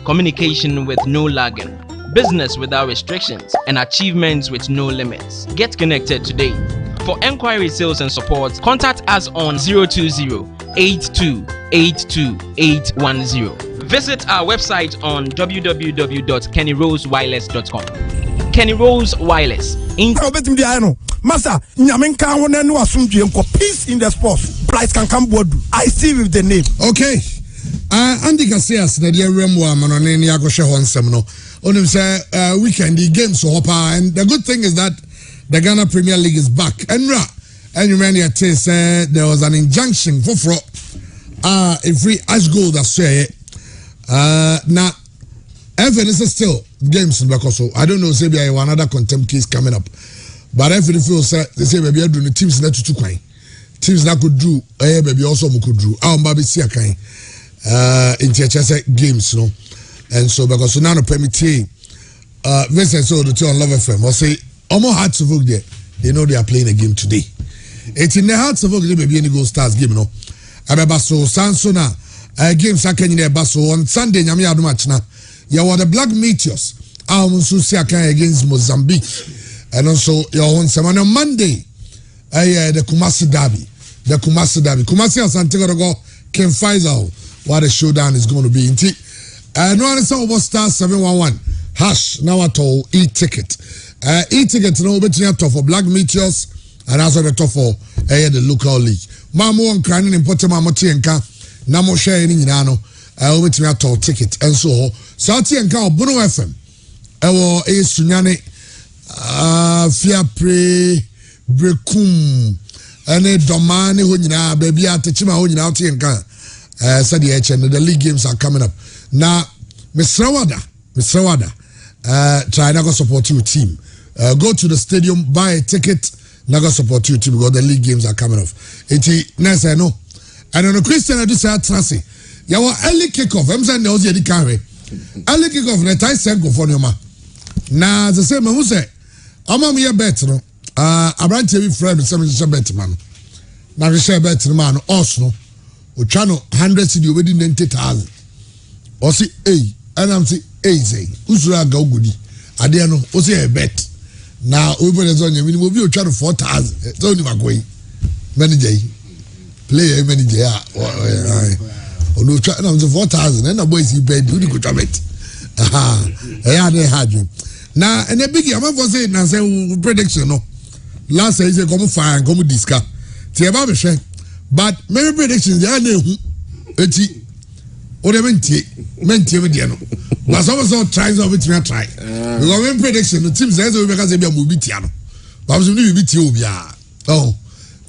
communication with no lagging, business without restrictions, and achievements with no limits. Get connected today. For enquiry, sales, and support, contact us on 020-8282-810. Visit our website on www.kennyrosewireless.com. Kenny Rose Wireless. Master, peace in the sports. Price can come board. I see with the name. Okay. Andy Casillas, the dear Remwa Manoni Agosha Honsemno. On him say weekend the games so hopper, and the good thing is that the Ghana Premier League is back. And you remember there was an injunction for a free ash goal that say now even is still games because so I don't know say there another contempt case coming up. But if it feels they say maybe I do the teams not to quite. Teams that could do maybe also could do. Baby see a kind in games, no. And so because so now no permit Vincent so the two on Love FM or say almost hard to vote there. They know they are playing a game today. It's in the hearts of vote maybe any goal stars game, no. Abeba so Sansona games are can in Basso on Sunday Nyami adu match na. You were the Black Meteors. So see against Mozambique. And also your own on Monday. The Kumasi Derby. Kumasi and Santiago go Ken Faisal. What the showdown is going to be. No one is over star 711 hash now at all e-ticket. E-ticket no betting up for Black Meteors and also the top for the local league. Mamu on crying important Mamoti and Ka Namo share in Nano. Over to me at all ticket and so Sati and Ka Bono FM. Ewo Sunyane Fiapre Brekum ane domani ho nyina baby atechima ho nyina oti nka said the league games are coming up now. Mr. Wada try to support your team, go to the stadium, buy a ticket, naga support your team because the league games are coming off. It's nice I know. And on a Christian I do say trust ya wa early kickoff I'm saying no the carry early kickoff na tie set go for ma na the same who say amam ye bet no abrante bi friend some bet man na we share bet man us no o twa no 100 cedi obedi 90,000 o si and I'm say say usura ga ogudi ade no o say bet na we put it on you we be o twa no 4,000 so ni magoi manager play manager o no twa na 4,000 and na boys you bet you go twa bet dey hard na and a big am for say na say prediction no last say come fine come discuss tie ba be hwe but many predictions they are na hu eti o de mentie me de no but some tries of it me try because when prediction the teams say we because say be am obi tia no but so we be tia obi a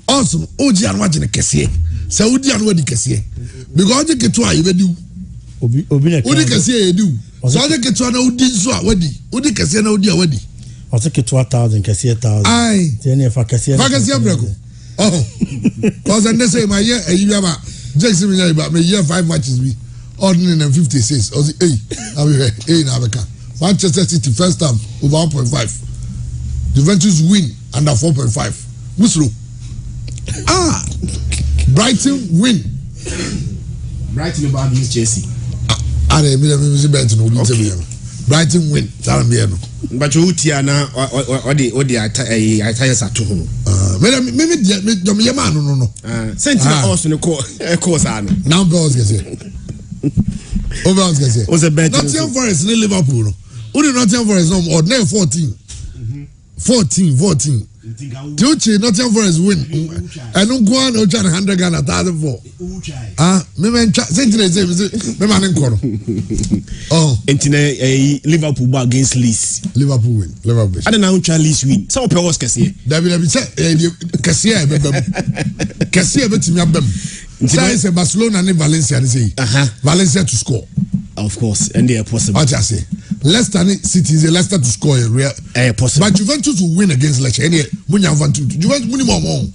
also oji an wa gene kese say odi an wa di kese because the keto you be do obi na odi kese e do so the keto na odi so a wadi odi kese na odi a wadi o se keto 1,000 kese 1,000 ai tene fa kese breko because and they say my year you have Jackson about me year 5 matches we ordinary and 56 or in Africa. Manchester City first time over 1.5. Juventus win under 4.5. Muslo. Brighton win. Brighton about against Chelsea. Brighton win. But you Tiana or the attires at home. Maybe no. Sentinel also no course. Now Bells gets it. Was a bet. Nottingham Forest in Liverpool. Who did Nottingham Forest no more? 14. 14. Tucci, Nottingham Forest win. And no go on 100 Ghana 1,004. Maybe Sentinel say Liverpool against Leeds. Liverpool win. I don't know how Leeds win. Some people was Cassie. David say Cassie betimi abem. Say Barcelona and Valencia they say. Valencia to score. Of course, and they are possible. What I say? Leicester City is Leicester to score a real possible. But Juventus will win against Leicester. Any Munya Juventus minimum.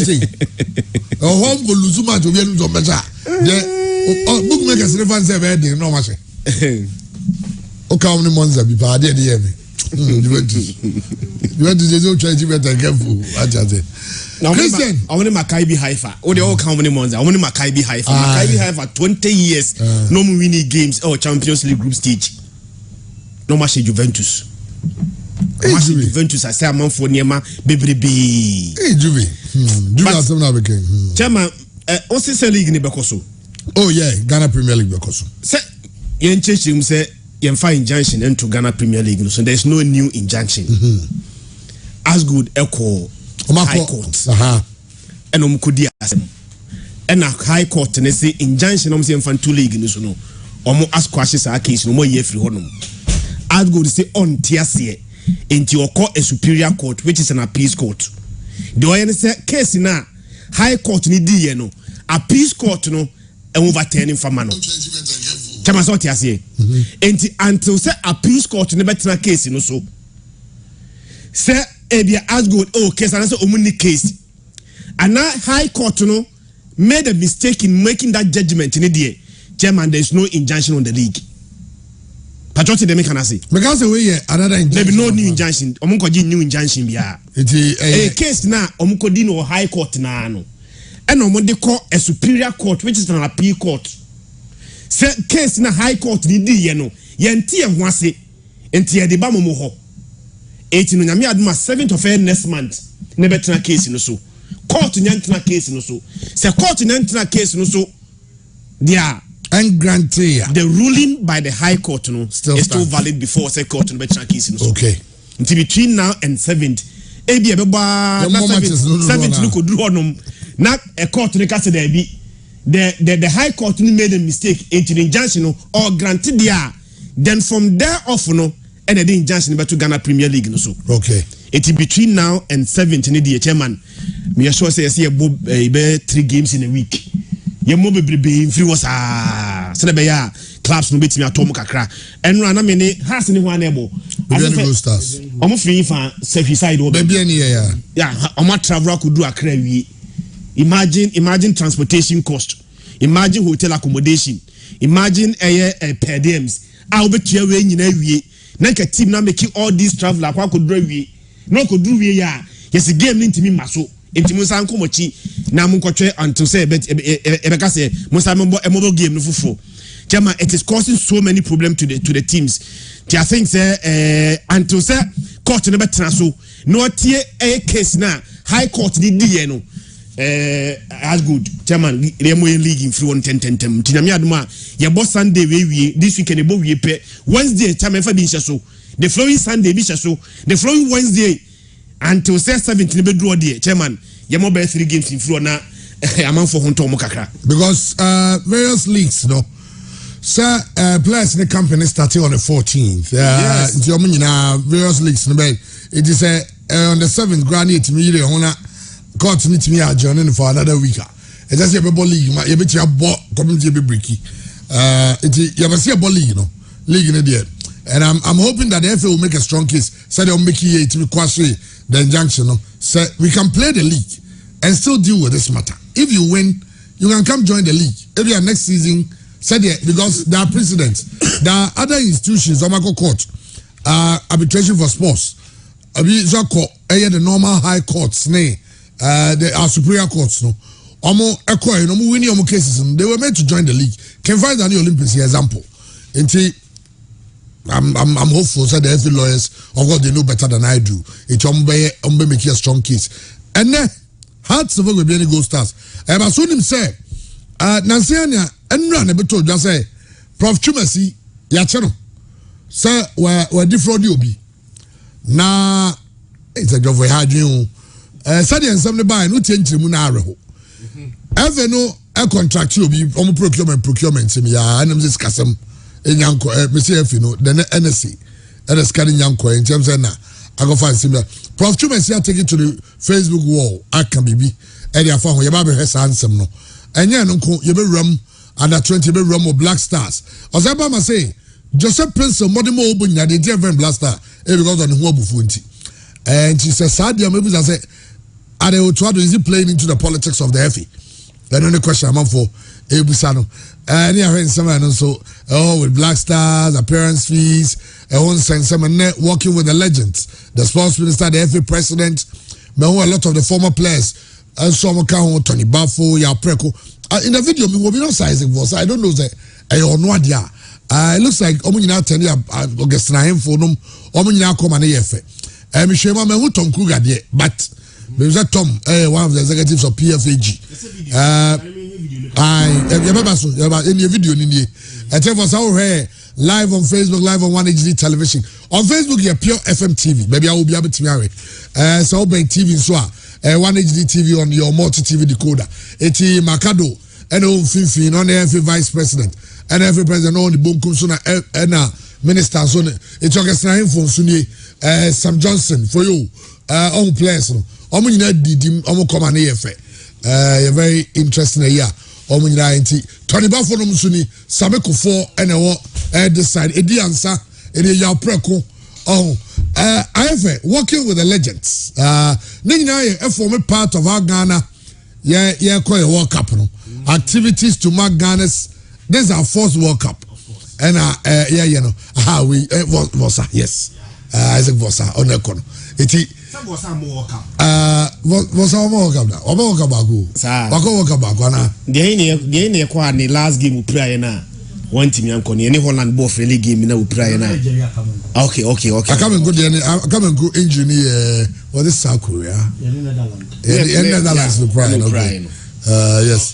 Say. Home go lose match to win to better. The bookmakers never say very no match. Okay, how many months have you paid? Juventus. You want to say so try to be careful. I just say. Christian, I want Maccabi Haifa. All the all how many months? I want Maccabi Haifa. Maccabi Haifa 20 years. No more winning games or Champions League group stage. No more Juventus. Juventus I say among for Niema Bebrebe. Hey Juve. Juve has some now became. Chairman, what's the league in Bekoso? Oh yeah, Ghana Premier League Bekoso. Say yen change him say yen find injunction into Ghana Premier League. So there's no new injunction. As good echo High Court. And Omkudi asem. And a High Court and they say injunction on the Fan 2 League in this no. Omo ask questions our case no more year free honum. As good say on TSC into your court a superior court which is an appeals court. The way say case na High Court ni di no appeals court no and overturning for mano. Chama so TSC. Until say appeals court ne better case no so. Say Ebia as good case and say omuni case. And now High Court no made a mistake in making that judgment in the day. Chairman, there is no injunction on the league. Patriotic dem can say. Because we another injunction. There be no new injunction. Omunko new injunction bia. It a case na omunko di no High Court na no. And omunde call a superior court which is an appeal court. Say case na High Court di ye no. Ye ntie ho ase. Ntie de ba mo ho. 18 no nyame aduma 7th of next month. Ne betra case no so. Court nyantra case no so. Say court nyantra case no so. Dia and granted the ruling by the High Court no still valid before say court no betra case no so. Okay. Until between now and 7th. Ebi ebeba na 7th no ko duru honum. Na a court no ka say there be the High Court no made a mistake into injunction no or granted there. Then from there off no and the injunction to Ghana Premier League no so. Okay. It is between now and 7th in the chairman. Me sure say see about 3 games in a week. Ye mo bebrebe free was so be ya clubs no betimi atom kakra. Enra na me ne has ni ho anebo. Go Stars. Omo free fa side o. Be any ya. Yeah, omo travel could do akra wi. Imagine transportation cost. Imagine hotel accommodation. Imagine per diems. A obetua we nyina wi. Na ka team na make all these travel akwa could do wi. No could do we ya. Yes, game ntimi maso. Ntimi san komochi na munkotwe until say ebeka say musa mobile game no fufo. Chama, it is causing so many problems to the teams. I think say until say court no betra so no tie a case na High Court di no as good. Chairman Remo league in free 10 tinami aduma ye boss Sunday we this weekend e bo we pe Wednesday chairman fa bi so the following Sunday bi so the following Wednesday until say 17 be draw there chairman ye mo be 3 games in free na amount for honto mo kakra because various leagues no sir players in the company starting on the 14th yes you various leagues no be it is on the 7th granite me hona court meet me adjourning for another week. It just a league, my ebiti abo community be breaky. It you must see a league, league in the and I'm hoping that the FA will make a strong case. Say they'll make it to quashy the injunction. Say we can play the league and still deal with this matter. If you win, you can come join the league. If you are next season, say because there are precedents. There are other institutions, Omako Court, arbitration for sports. The normal high courts, our superior courts, no. Winning cases, they were meant to join the league. Can find any Olympics example. I'm hopeful that the FA lawyers, of course, they know better than I do. It's making a strong case. And then, hearts of any Gold Stars. I have seen him say, Nansiania, and run a bit told just say, Prof. Chumasi, Yachano, sir, where defraud you be. Now, it's a job we had you. Study and some buy no change to Munaro. Ever no a contract you be on procurement to me. And I'm just Cassam in Yanko, Monsieur Fino, then NSC, and a scanning Yanko in terms of now. I go find similar. Prof. Chumesia take it to the Facebook wall. I can be, and your phone, your baby has handsome no. And yeah, no, you be rum under 20 be rum or Black Stars. As I must say, Joseph Prince of Modimo Obunya, the dear friend Black Star, every got on the Huabu Funti. And she says, Sadia, maybe I say, and they will try to is he playing into the politics of the FA? Then only question I'm for Ebusano. Any of some and also with Black Stars, appearance fees, own sense some working with the legends, the sports minister, the FA president, a lot of the former players, and some account Tony Baffo, Ya Preco. In the video, we will be not sizing for, so I don't know that I don't know what it looks like Omina tell you August Naim for them, Omina come and EFA. I'm sure my who Tom Kruger there, but there's a Tom, one of the executives of PFAG. I remember in your video, I tell us how live on Facebook, live on 1HD television. On Facebook, you're Pure FM TV. Maybe I will be able to marry. So by TV, so 1HD TV on your multi TV decoder. Eti Makado, and Fifi, on every vice president, and every president on the Bunkum Suna and minister. So it's August 9 for Sunni, Sam Johnson for you, on players. Omuna did him, come on EFA. You're very interesting here. Omuna inti. Tony Buffalo Musuni, Sameko 4 and this side. Edi Ansa, Edi Yapreko. IFA, working with the legends. Nina, a former part of our Ghana. Yeah, quite a World Cup. Activities to mark Ghana's. This is our first World Cup. And yeah, you know, how we was yes. Isaac Vosa on the corner. Was our World Cup now? World Cup back. World Cup back. The last game we play now. One team yanko ni any Holland ball friendly game na we play now. Okay. I come and go engineer what is South Korea? Netherlands we play. Yes.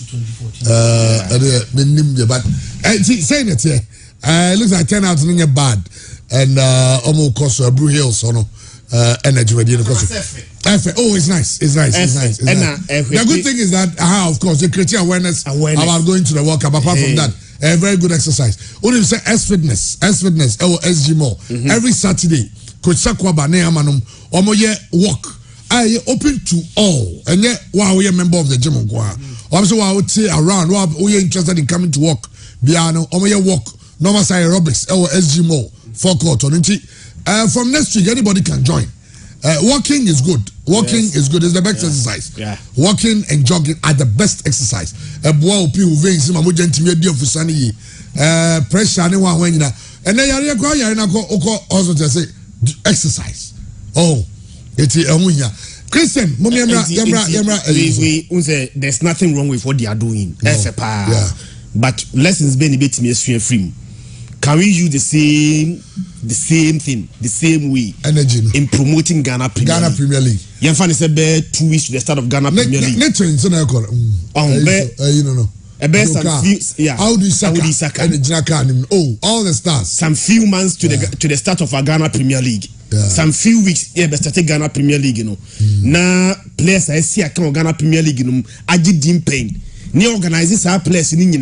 But saying it here, it looks like 10 out of bad and almost cost a Blue Hills or no. Energy with the oh, it's nice. The good thing is that of course they create awareness about going to the World Cup. Apart from that, a very good exercise. Only say S fitness, SG more. Every Saturday, Coach Sakwaba Neamanum, walk. I open to all, and yet wow, we are member of the gym. Also, I would say around we are interested in coming to work. Biano, walk. Normal say aerobics, SG more. 4 court on it. From next week, anybody can join. Walking is good. Walking is good. It's the best exercise. Yeah. Walking and jogging are the best exercise. Pressure anyone when you know. And then you also just say exercise. Oh, it's Christian. There's nothing wrong with what they are doing. Yeah. But lessons being a bit free. Can we use the same thing, the same way, energy in promoting Ghana Premier League? Yanfan is about 2 weeks to the start of Ghana Premier League. How do you Saka? All the stars. Some few months to the start of our Ghana Premier League. Yeah. Some few weeks, but start Ghana Premier League, you know. Now players I see Ghana Premier League, you know, I did pain. Ni organizes our players in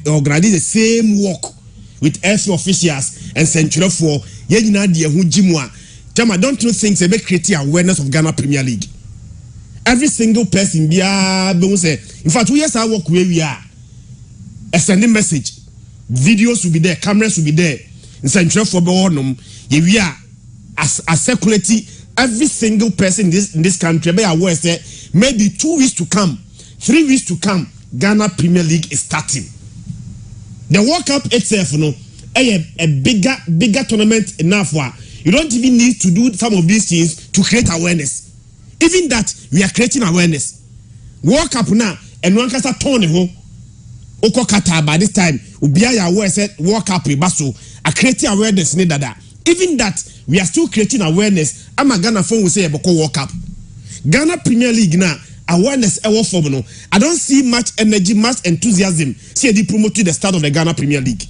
organize the same work with FA officials and Central for don't you think they make creating awareness of Ghana Premier League? Every single person in fact, we have work where we are. A sending message, videos will be there, cameras will be there. In Central for we are as circulating every single person in this country. Be aware say maybe 2 weeks to come, 3 weeks to come. Ghana Premier League is starting. The World Cup itself, a bigger tournament enough. You don't even need to do some of these things to create awareness. Even that, we are creating awareness. World Cup now, and one can start turning home. Oko Qatar by this time, Ubia aware said World Cup baso a creating awareness. Even that, we are still creating awareness. I'm a Ghana phone will say about World Cup. Ghana Premier League now. Awareness I don't see much energy, much enthusiasm. See they promoted the start of the Ghana Premier League.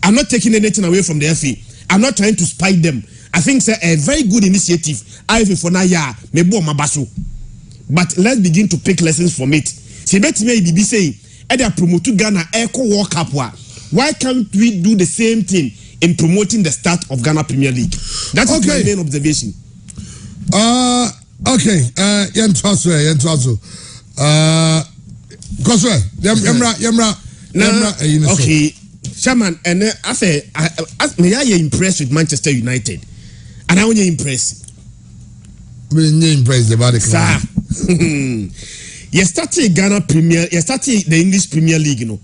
I'm not taking anything away from the FA. I'm not trying to spite them. I think it's a very good initiative. For now, but let's begin to pick lessons from it. See, bet me be saying, Eda promote Ghana Echo World Cup. Why can't we do the same thing in promoting the start of Ghana Premier League? That's my main observation. Okay, Yentwaso. Okay, Chairman, and I say, may I impressed with Manchester United, and I want you impressed. We impressed about the club. You started Ghana Premier, you started the English Premier League, no.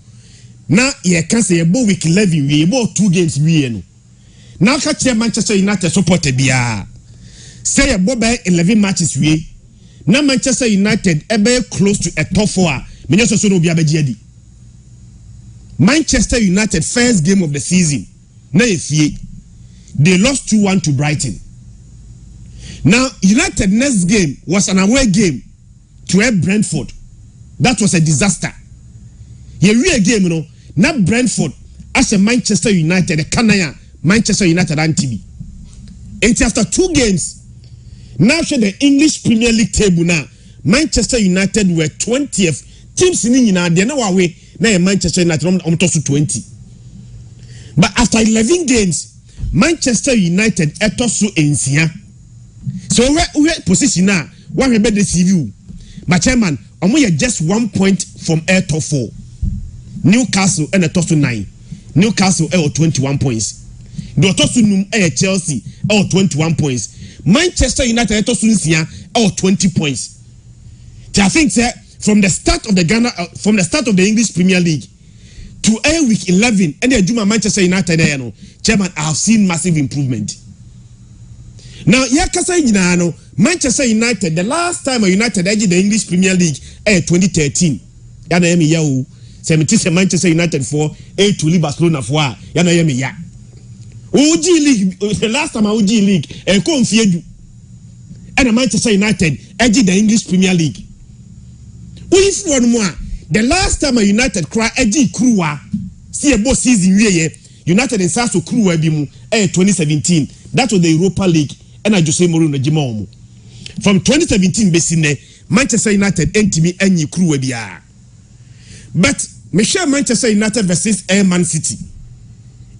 Now you can say about week 11, we about 2 games we no. Now catch Manchester United supported biya. Say about 11 matches we. Now Manchester United ebe close to a top 4. Manchester no biya Manchester United first game of the season. Now they lost 2-1 to Brighton. Now United next game was an away game to Brentford. That was a disaster. Here real game, you know. Not Brentford as a Manchester United, a Canaya Manchester United and TV. And after 2 games, now show the English Premier League table now. Manchester United were 20th. Teams in they know away. Now Manchester United on top of 20. But after 11 games, Manchester United etosu ensia. So we position now. What we the CV? But chairman, we are just 1 point from air top 4. Newcastle and a toss to 9. Newcastle 21 points. The toss to Chelsea 21 points. Manchester United toss to 20 points. So I think from the start of the English Premier League to week 11 and they do my Manchester United chairman, I have seen massive improvement. Now Manchester United, the last time United edged the English Premier League 2013. Manchester United for to leave Barcelona for OG League, the last time OG League and Manchester United edged the English Premier League. If one more, the last time United cry edgy crew see a boss season United and Sasso crew 2017. That was the Europa League and I just say Mourinho Jimomo. From 2017 basically Manchester United NTB any crew bia. But Michelle Manchester United versus Man City.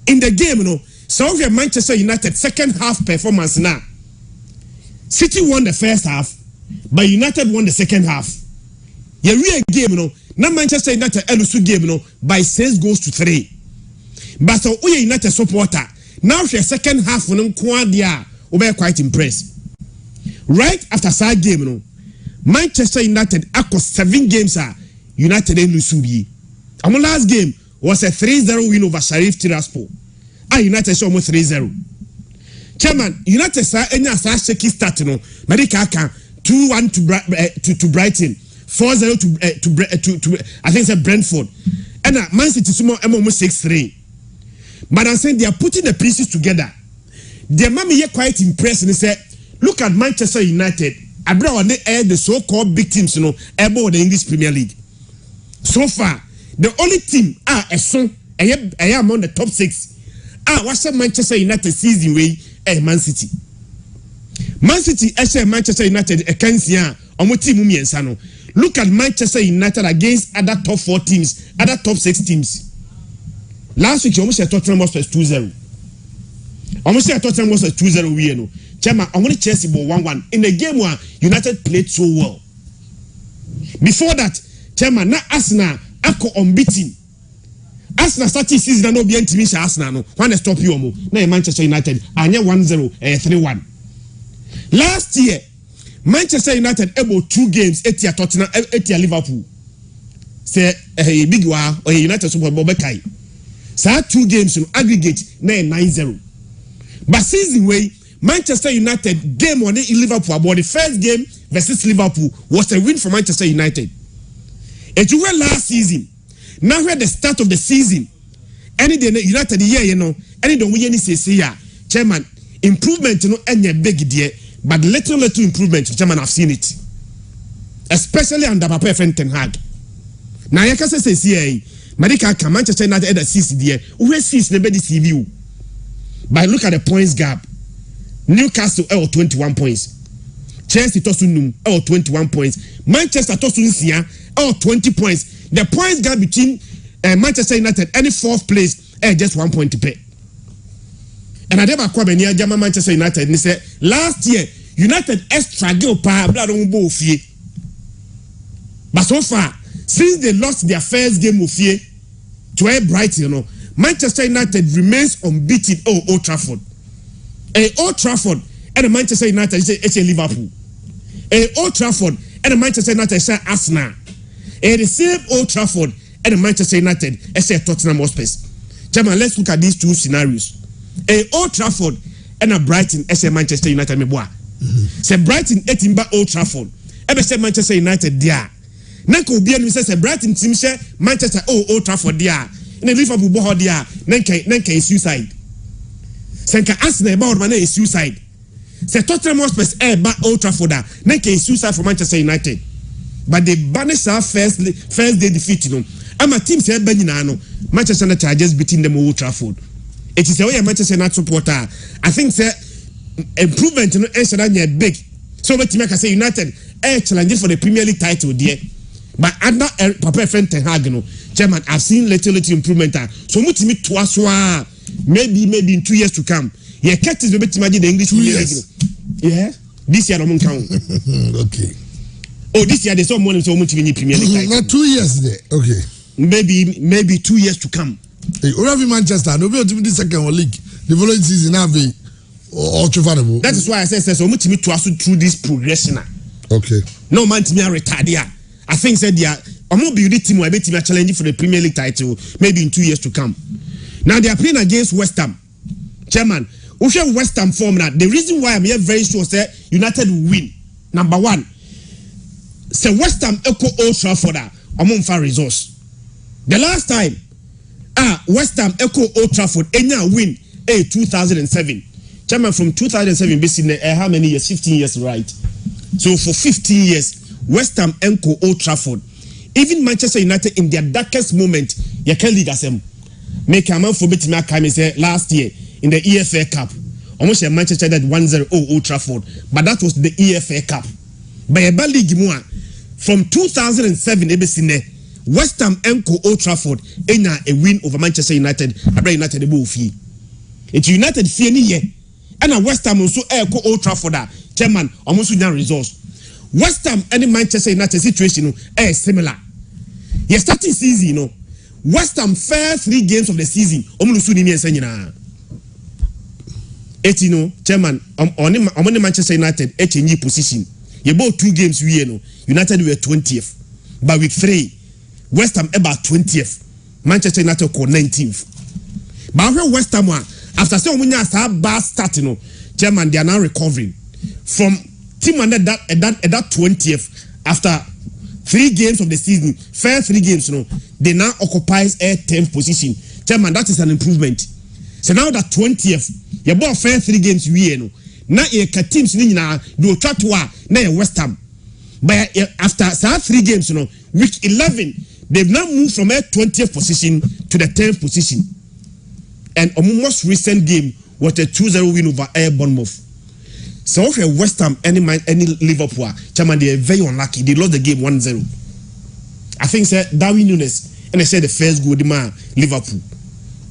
In the game, so we have Manchester United second half performance now. City won the first half, but United won the second half. Yeah, real game, now Manchester United LSU game, by 6 goals to 3. But so we United supporter. Now the second half when we are quite impressed. Right after that game, Manchester United across 7 games United LSU. Our last game was a 3-0 win over Sheriff Tiraspol. United saw almost 3-0. Chairman, United saw any shaky start, Medica 2-1 to Brighton, 4-0 to I think it's Brentford, and Man City almost 6-3. But I'm saying they are putting the pieces together. Their mommy are quite impressed and they say, look at Manchester United. I brought the so-called big teams, about the English Premier League. So far, the only team I am among the top 6. What's Manchester United season way? Man City. Man City Manchester United team. Look at Manchester United against other top 4 teams, other top 6 teams. Last week, almost Tottenham was 2-0. Almost Tottenham was 2-0. We know. Chairman, I want Chelsea ball 1-1 in the game where United played so well. Before that, Chairman, now Arsenal are unbeaten. Arsenal started season no be anti Arsenal no. When they stop you now Manchester United anya 1-0 3-1. Last year, Manchester United able 2 games at Tottenham at Liverpool. Say big wa or United Super Bowl bekai. So 2 games in aggregate na 9-0. But season way Manchester United game on in Liverpool about the first game versus Liverpool was a win for Manchester United. It was last season. Now we're at the start of the season. Any day United year, any don't we any say chairman improvement, any big deal, but little improvement, chairman, I've seen it. Especially under Papa Ten Hag. Now I can say Medica Manchester United at 6 there. Where 6 the better CV. But look at the points gap. Newcastle 21 points. Chelsea Tosunum 21 points. Manchester Tosunia 20 points. The points gap between Manchester United and the 4th place just 1 point to pay. And I never come near German Manchester United and say last year United extra go pa blood on both fear. But so far, since they lost their first game of fear to Brighton, Manchester United remains unbeaten. Old Trafford. Old Trafford and the Manchester United say Liverpool. Old Trafford and the Manchester United say Arsenal. The same Old Trafford and Manchester United as a Tottenham Hotspur. Chairman, let's look at these two scenarios. Old Trafford and a Brighton as a Manchester United meboa. Say Brighton etimba Old Trafford. Ebe say Manchester United dia. Nanka obi anu say Brighton team share Manchester Old Trafford dia. Na Liverpool bo ho dia. Nanka is suicide. Senka Arsenal ba odman is suicide. Say Tottenham Hotspur ba Old Trafford da. Nanka is suicide for Manchester United. But they banish our first day defeat you know. Ama team say ba nyina no. Manchester United just beating them Old Trafford. It is a way Manchester United supporter. I think say improvement no e big. So what team can say United challenge for the Premier League title there. But under Papa friend Ten Hag no, Chairman, I've seen little improvement. So much me twice maybe in 2 years to come. Yeah, cat is able to imagine the English Premier League. Yeah, this year I'm count. Okay. Oh, this year there's some money so much in Premier League title. Not 2 years there. Okay. Maybe 2 years to come. Hey, over Manchester, no be the second league. The following season now be ultra valuable. That is why I say so much me twice through this progression. Okay. No man to me retire. I think said yeah, I'm not building team will be team challenging for the Premier League title maybe in 2 years to come. Now they are playing against West Ham. Chairman, we show West Ham form now. The reason why I'm here very sure say United will win. Number one, say West Ham echo Old Trafford among far resource. The last time West Ham echo Old Trafford enya win 2007. Chairman, from 2007 basically how many years? 15 years, right? So for 15 years, West Ham echo Old Trafford. Even Manchester United in their darkest moment, you can league as them. Make a man for beating my time say last year in the EFA Cup. Almost a Manchester United 1-0 Old Trafford, but that was the EFA Cup. By a bad league more from 2007, West Ham echo Old Trafford enya a win over Manchester United. Abra United the ball fee. It's United fee ni ye. And a West Ham also echo Old Trafford Chairman almost win results. West Ham and Manchester United situation similar. Your starting season, you know, West Ham first 3 games of the season, almost ni nyina. You know, Chairman, on Manchester United new position. You bought 2 games we know. United were 20th. But week 3, West Ham about 20th. Manchester United called 19th. But West Ham after saying when you start bad starting, you know, Chairman, they are now recovering from team under that 20th after 3 games of the season. First 3 games, you know, they now occupies a 10th position. Chairman, that is an improvement. So now that 20th, you bought first 3 games we know. Now you teams ni na do try to na West Ham. But after 3 games, you know, week 11, they've now moved from a 20th position to the 10th position. And a most recent game was a 2-0 win over Bournemouth. So if you're West Ham, any Liverpool, Chairman, they are very unlucky. They lost the game 1-0. I think said Darwin Nunes, and they said the first goal, the man Liverpool.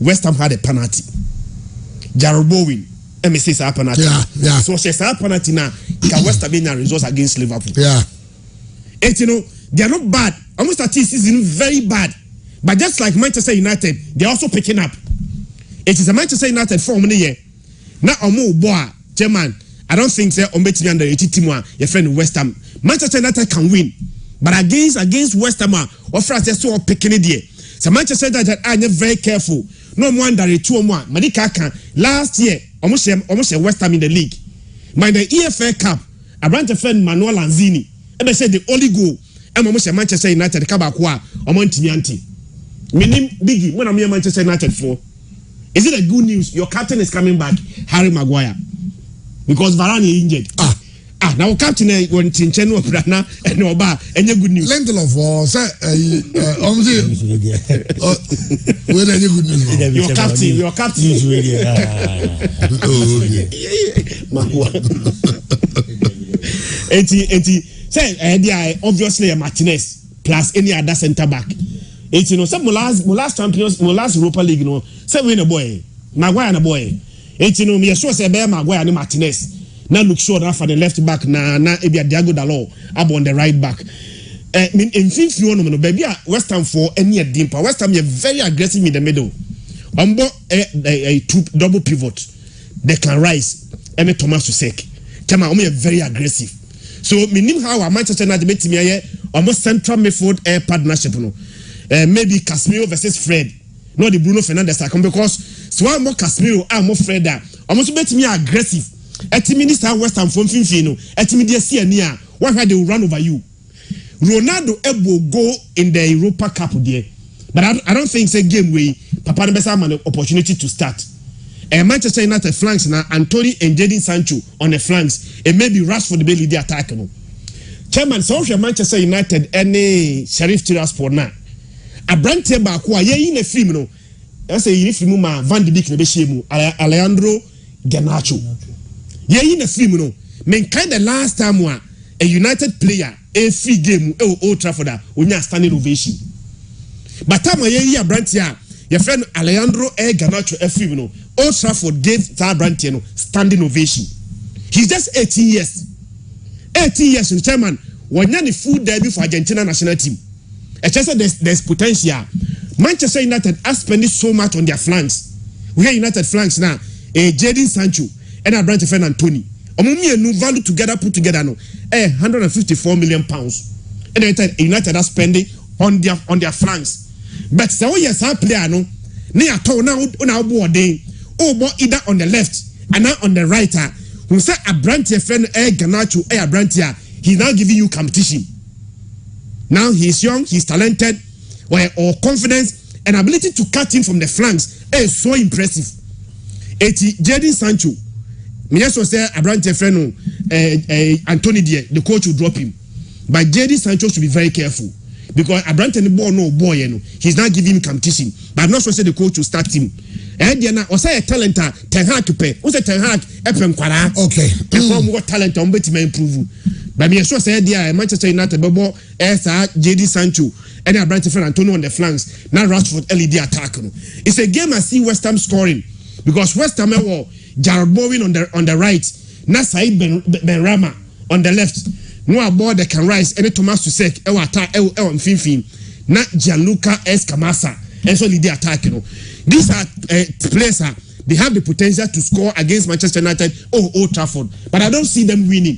West Ham had a penalty. Jarrod Bowen, MSC a penalty. Yeah. So she's a penalty now. Can West Ham be results against Liverpool? Yeah. And you know, they are not bad. Almost at this season, very bad. But just like Manchester United, they're also picking up. It is a Manchester United form in the year. Now, boy, Chairman, I don't think they're on betting under 80 team. Your friend West Ham. Manchester United can win. But against West Ham, or France, they're still picking it there. So Manchester United are very careful. No wonder 2-1. Madika can last year almost a West Ham in the league. By the EFA Cup, I ran to friend Manuel Lanzini. And they said the only goal. I'm almost a Manchester United Kabakwa or Montimianti. Meaning Biggie, when I'm here Manchester United for. Is it a good news? Your captain is coming back, Harry Maguire. Because Varane is injured. Now captain when Tincheno Prana and Oba and good news. Lindelof say where any good news? Your captain. Say obviously a Martinez plus any other centre back. It's you know some last champions, last Europa League, you know, say win a boy, Maguire and a boy. It's you know me sure say bear Maguire and Martinez. Now look short for the left back na Ebia Diago Dalot up on the right back. In 5th you know baby West Ham for any dimper. West Ham you very aggressive in the middle. A double pivot. Declan Rice and Thomas Susek. Come on, very aggressive. So meaning how Manchester United beat me here almost central midfield air partnership no maybe Casemiro versus Fred not the Bruno Fernandes come because so one more Casemiro and more Fred that almost bet me aggressive minister West Ham from Finfino media see near one had they will run over you. Ronaldo will go in the Europa Cup there, but I don't think it's a game where Papa Nebesa have an opportunity to start. Manchester United flanks now Anthony and Jadon Sancho on the flanks and maybe Rashford the belly the attack no. Chairman so if Manchester United any Sheriff Tiraspol now a brand table ko ye in a film no I say you film ma Van de Beek na be shemu Alejandro Garnacho ye in a film no men kind the last time one a United player a free game Old Trafford onya standing ovation but time ye brand here your friend Alejandro Garnacho a film no Old Trafford gave that brand here no standing ovation. He's just 18 years. 18 years in chairman. When you're the full debut for Argentina national team, it's just there's potential. Manchester United has spent so much on their flanks. We have United flanks now. Jadon Sancho and our branch friend Anthony. Omumi and value together put together no. 154 million pounds. And United are spending on their flanks. But so yes, our player no. Near to now board day. Either on the left and now on the right. Who said a branch friend Garnacho a branch here. He's now giving you competition. Now he's young, he's talented, or confidence and ability to cut in from the flanks is so impressive. Jadon Sancho, me just say a branch friend Anthony Dier, the coach will drop him. But Jadon Sancho should be very careful because a branch and the ball no boy, you know, he's not giving him competition. But I'm not sure say the coach will start him. Diana, or say a talent, Ten Hag to pay. Who's a Ten Hag? Okay. Perform what talent on better improve. But me sure say dear Manchester United Bobo, Jadon Sancho, and a branch friend Antonio on the flanks. Now Rashford LED attack. It's a game I see West Ham scoring because West Ham Jared Bowen on the right, now Said Ben Rama on the left. No ball that can rise. Any Thomas Tuchel, attack, Finfin. Not Gianluca Escamasa, and so the attack. These are players. They have the potential to score against Manchester United or Old Trafford, but I don't see them winning.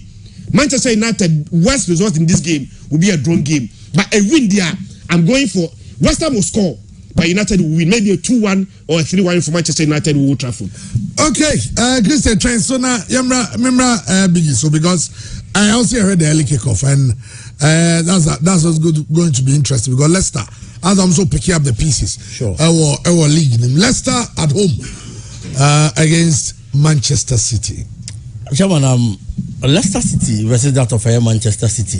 Manchester United worst result in this game will be a drawn game, but a win there. I'm going for West Ham will score, but United will win maybe a 2-1 or a 3-1 for Manchester United or Old Trafford. Okay, Christian Trent. So now, remember, Biggie. So because I also heard the early kickoff, and that's what's going to be interesting because Leicester. As I'm so picking up the pieces, sure. Our league name Leicester at home against Manchester City. Chairman, Leicester City versus that of Manchester City.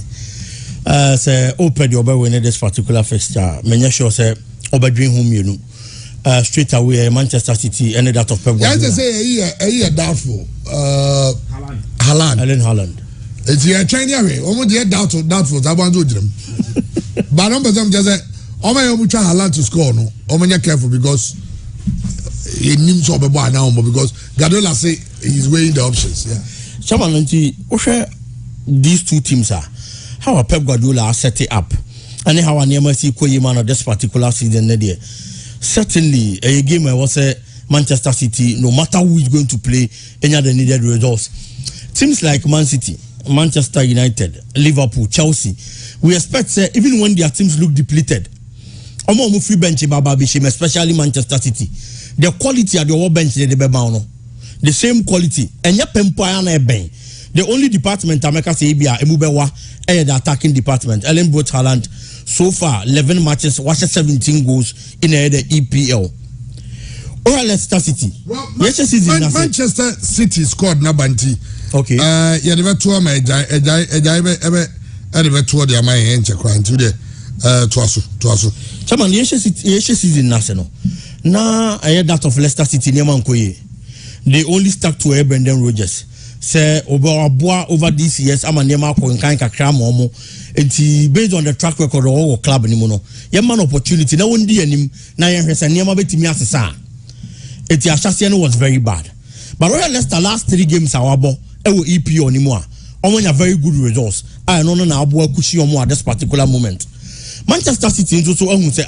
Say open the winning this particular fixture. Many sure say over dream home you know. Straight away Manchester City and that of Pep Guardiola. Yeah, say a year doubtful. Haaland. It's a Chinese way. Almost a doubtful. I want to do them. But I'm just say. Omo Haaland to score no. Omo careful because he needs to be boy now because Guardiola say he's weighing the options. Yeah. Chairman, these two teams are how Pep Guardiola set it up, and how Anyama see Koyman this particular season. Certainly, a game I was Manchester City. No matter who is going to play, any other needed results. Teams like Man City, Manchester United, Liverpool, Chelsea. We expect even when their teams look depleted. Omo free bench especially Manchester City. The quality at the whole bench they be bound. The same quality. And ya pempoya na ben. The only department America say be emubewa the attacking department. Ellen brought Haaland so far 11 matches, watched 17 goals in the EPL. Or Leicester City. Well, Manchester City scored na banti. Okay. Yeah, they were two of my never told their mind and check right to the Twasu. Chairman, the season national. Now I heard that of Leicester City near Mankoye. They only stuck to Brendan Rodgers. Say over these years, I'm a Nema Koinka Kramomo. And based on the track record of our club anymore. Yaman opportunity. No one did him. Now has a Nema Betimiasa. Etiashasiano was very bad. But Royal Leicester last 3 games our ball EPO anymore. On a very good results. I don't know now what Kushi at this particular moment. Manchester City is also say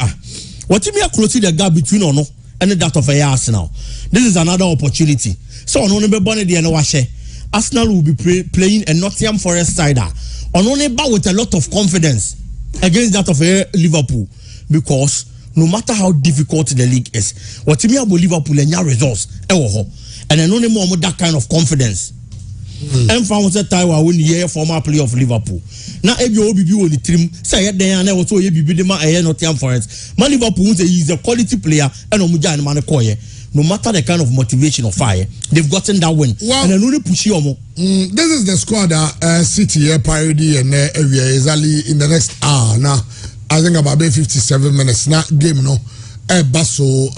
what if we are closing the gap between Ono and that of Arsenal? This is another opportunity. So on be born the Washe. Arsenal will be playing a Nottingham Forest side. On only with a lot of confidence. against that of Liverpool, because no matter how difficult the league is, what me about Liverpool and your results, and then only more that kind of confidence. And found that time when year former player of Liverpool. Now if you be on the team, say there and also you be the man not for it. Man Liverpool is a quality player and Omuja man no matter the kind of motivation or fire, they've gotten that win. Well, and then only push you more. This is the squad that City parody and area is only in the next hour now. I think about 57 minutes. Now game no. Basso,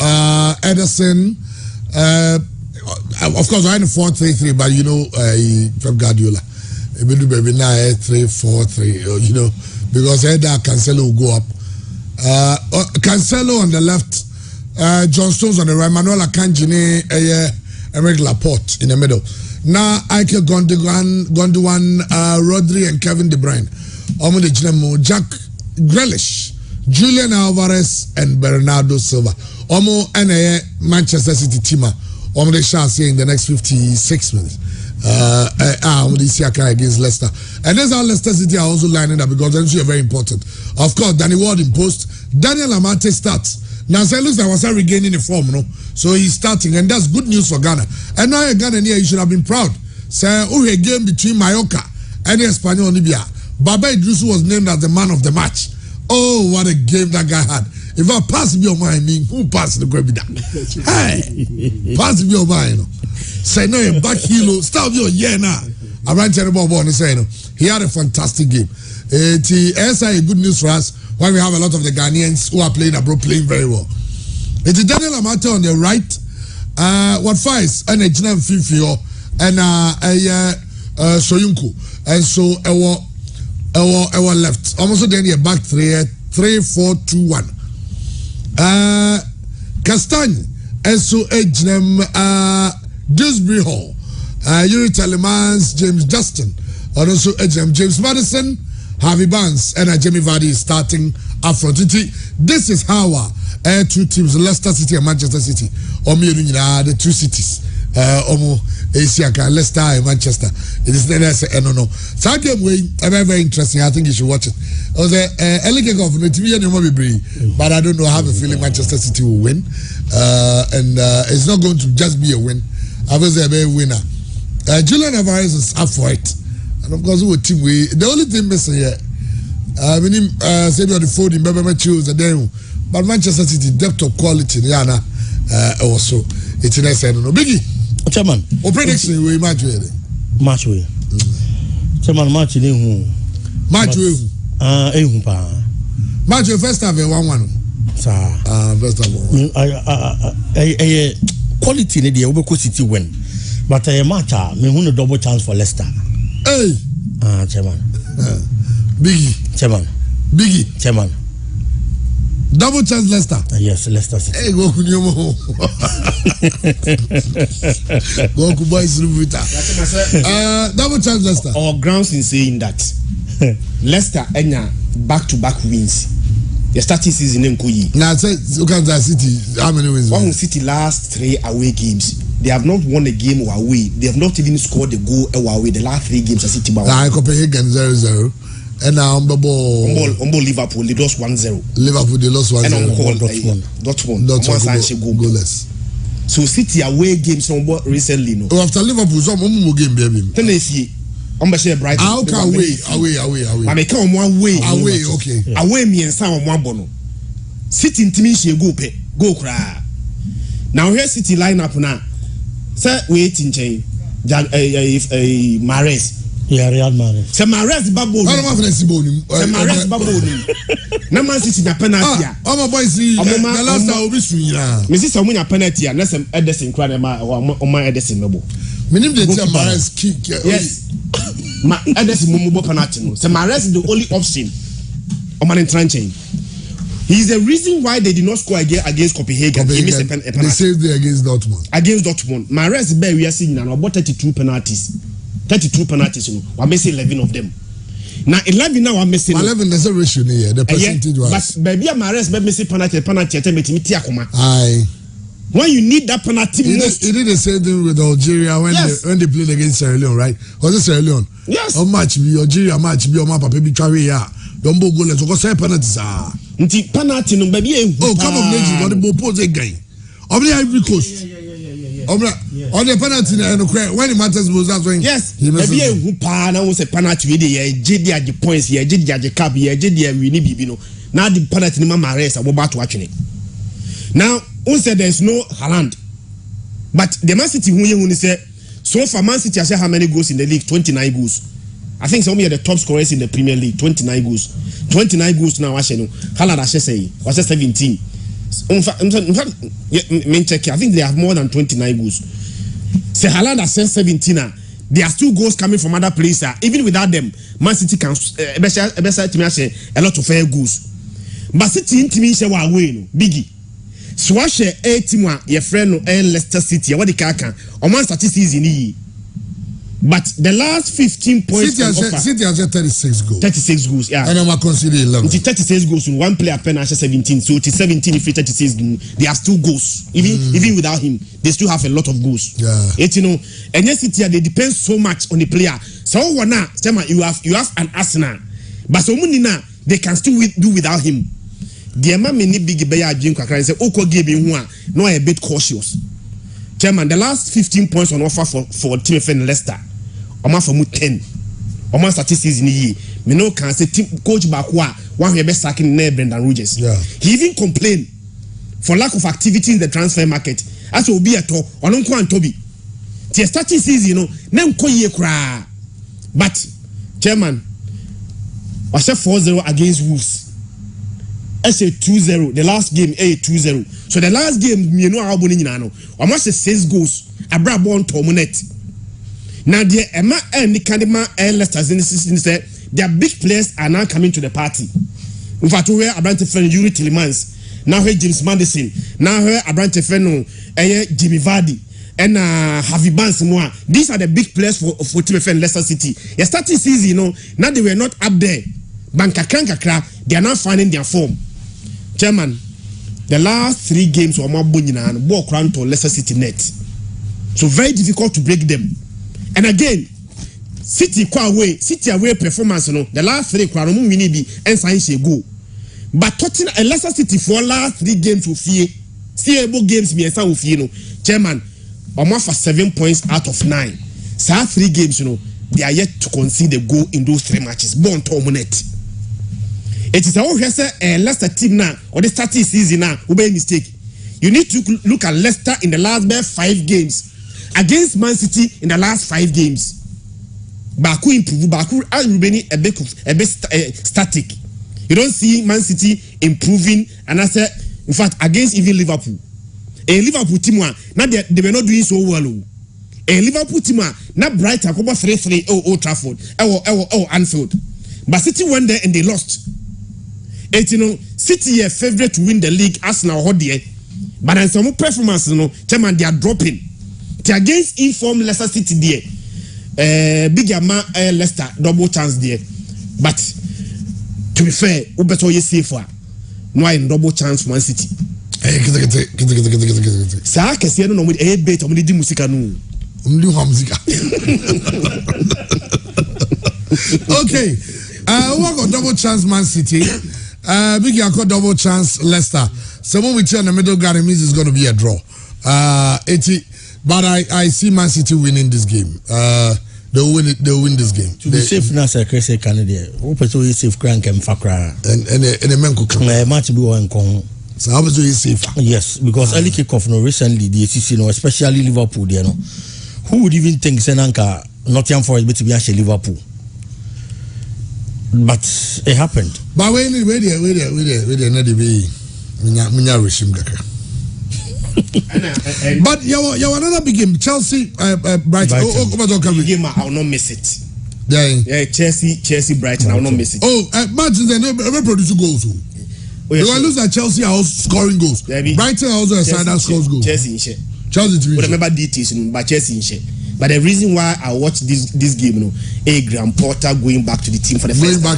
Ederson, of course I had 4-3-3, but you know Pep Guardiola. Maybe baby now 3-4-3, you know, because that Cancelo will go up. Cancelo on the left, John Stones on the right, Manuel Akanji, Eric Laporte in the middle. Now Ike Gondwan, Rodri and Kevin De Bruyne. Jack Grealish, Julian Alvarez and Bernardo Silva. And Manchester City team. They shall say in the next 56 minutes. Against Leicester. And that's how Leicester City are also lining up, because that's very important. Of course, Danny Ward in post. Daniel Amate starts. Now, it looks like was regaining the form, no? So he's starting, and that's good news for Ghana. And now Ghana here, you should have been proud. Say, a game between Mallorca and Espanyol Libya. Baba Idrisu was named as the man of the match. Oh, what a game that guy had. If I pass me on mine, who passed the Grebida? Hey, pass me on mine. Say no, back heel, stop your now. I ran terrible ball and say no. He had a fantastic game. It's a good news for us when we have a lot of the Ghanaians who are playing abroad, playing very well. It is Daniel Amate on the right. What fights and a Jinam Fifio and Soyunku, and so our left. Almost then you're back 3-4-2-1. Castagne, and so Ejnem, Dewsbury Hall, Yuri Telemans, James Justin, and also Ejnem, James Madison, Harvey Barnes, and Jamie Vardy is starting up front. This is how two teams, Leicester City and Manchester City, the two cities. Leicester and Manchester. It is no. So that game very, very interesting. I think you should watch it. But I don't know. I have a feeling Manchester City will win. And it's not going to just be a win. I was a winner. Julian Alvarez is up for it. And of course, the only thing missing here, say on the phone, remember choose the demo. But Manchester City depth of quality, also it's in no Biggie. Chairman, o prediction we match we. Chairman, match we. Match we. Pa. Match we first half 1-1. Sir. First half 1-1. Quality ne dey we City win. But match me who no double chance for Leicester. Hey. Chairman. Biggie. Chairman. Biggie. Chairman. Double chance Leicester. Yes, Leicester City. Hey, go kunyomo. Go kuboy Silvita. Double chance Leicester. Our grounds in saying that Leicester enya back-to-back wins. The starting season in Koyi. Now say Kansas City, how many wins? One City last 3 away games. They have not won a game away. They have not even scored a goal away. The last 3 games are City bound. Copenhagen 0-0. And now Liverpool they lost 1-0. Liverpool they lost 1-0. And Dortmund goalless. So City away games recently no. After Liverpool some game baby. Tennessee Brighton. How can away. I make away. Okay. Away me and some one bono. City intimishi go cry. Now here City lineup now. Say waiting chain. Mahrez. Yeah, Real Madrid. C'est Mahrez babo. I don't want to see boni. C'est Mahrez babo. Na Man City na penalty. My boy see the last time obi sunya. Me see some na penalty na some Ederson kra na ma Ederson mebo. Me nim dey tell Mahrez kick. Yes. Ma Ederson mo penalty no. C'est Mahrez the only option. O man in trenching. He is the reason why they did not score against Copenhagen. He missed a penalty. They saved it against Dortmund. Mahrez be we are seeing now about 32 penalties. 32 penalties, we're missing 11 of them. Now 11 now we're missing. 11 there's a ratio here. The percentage was. But baby, Mahrez be missing penalty. Aye. When you need that penalty most. He did the same thing with Algeria when they played against Sierra Leone, right? Was it Sierra Leone? Yes. A match be Algeria match be on my papa be carry don't go goal let's go say penalties nti penalty no baby oh come on Neji what the pose again of the Ivory Coast on the penalty when it matters was that when yes baby who pa na we say penalty we dey gidi age points ye gidi age cap ye gidi we ni bibi no now the penalty ni mama rest about to atwene now who said there is no Haaland but the Man City who say so far Man City has how many goals in the league 29 goals I think some of the top scorers in the Premier League 29 goals now actually Haaland has say was 17 in fact I think they have more than 29 goals say Haaland has 17 now there are still goals coming from other players even without them Man City can a lot of fair goals but City team say wa away no biggie so what share a team your friend no Leicester City what the kaka o man start season yi but the last 15 points City has 36 goals yeah and I'm consider 11 36 goals in one player pen 17 so it's 17 if 36 they have still goals even without him they still have a lot of goals it you know and yes City they depend so much on the player so one now you have an Arsenal but so many now they can still do without him. The man may need big bear drink and say, "Oko give me one." No, a bit cautious. Chairman, the last 15 points on offer for team friend Leicester. Oma for mu 10. Oma statistics in the year. Me no can say team coach Bakwa one of best sacking near Brendan Rodgers. Yeah. He even complained for lack of activity in the transfer market. As will be at all on Uncle and Toby. The starting season, you know, nem ko ye kra. But Chairman, I said 4-0 against Wolves. I say 2-0. The last game, 2-0. So the last game, you know how bonny na no. Almost 6 goals. Abra born Tomonet. Now the Emma and the Candima and Leicester in the system said their big players are now coming to the party. In fact, we are about to friend Yuri Tillemans. Now here James Madison. Now here about to friend Jimmy Vardy and Harvey Barnes. These are the big players for team friend Leicester City. The starting season, you know, now they were not up there. Bankakra, they are now finding their form. Chairman, the last 3 games were more bunina and walk around to Leicester City net. So very difficult to break them. And again, City away performance, you know, the last 3 crown we need and science go. But Tottenham and Leicester City for last 3 games with fear. Seeable games me and some with you know. Chairman, almost for 7 points out of 9. So 3 games, you know, they are yet to concede a goal in those 3 matches. Born Tomonet. It is our Leicester team now, or the starting season now, will be a mistake. You need to look at Leicester in the last 5 games against Man City in the last 5 games. Baku improve, Baku a bit static. You don't see Man City improving, and I said, in fact, against even Liverpool. A Liverpool team, now they were not doing so well. A Liverpool team, now Brighton, 3-3, Old Trafford, Anfield. But City went there and they lost. And you know, City a favorite to win the league, Arsenal hold there. But in some performance, you know, Chairman, they are dropping. They against informed Leicester City there. Big amount Leicester double chance there. But to be fair, who better you safer? No, in double chance for Man City. Sa ke se no with a bit of the music no. Okay. We got double chance Man City. Big got double chance Leicester. Someone with you in the middle ground means it's going to be a draw. 80. But I see Man City winning this game. They'll win this game. To be safe now, sir, Chris Canada. Hope it's always safe crank and fakra. And the men could come. Match be one con. So how was it safe? Yes, because early kickoff no recently the ACC no, especially Liverpool there no. Who would even think Senanka Nottingham Forest to be actually Liverpool? But it happened. But wait there, not the way. Minya regime But you another big game. Chelsea, Brighton. Game I will not miss it. Yeah, Chelsea, Brighton. I will not miss it. Brighton they never produce goals. They will lose that Chelsea are also scoring goals. Brighton also a side that scores goals. Chelsea in share. Chelsea to remember details, but Chelsea in share. But the reason why I watch this game, you know, Graham Potter going back to the team for the first time.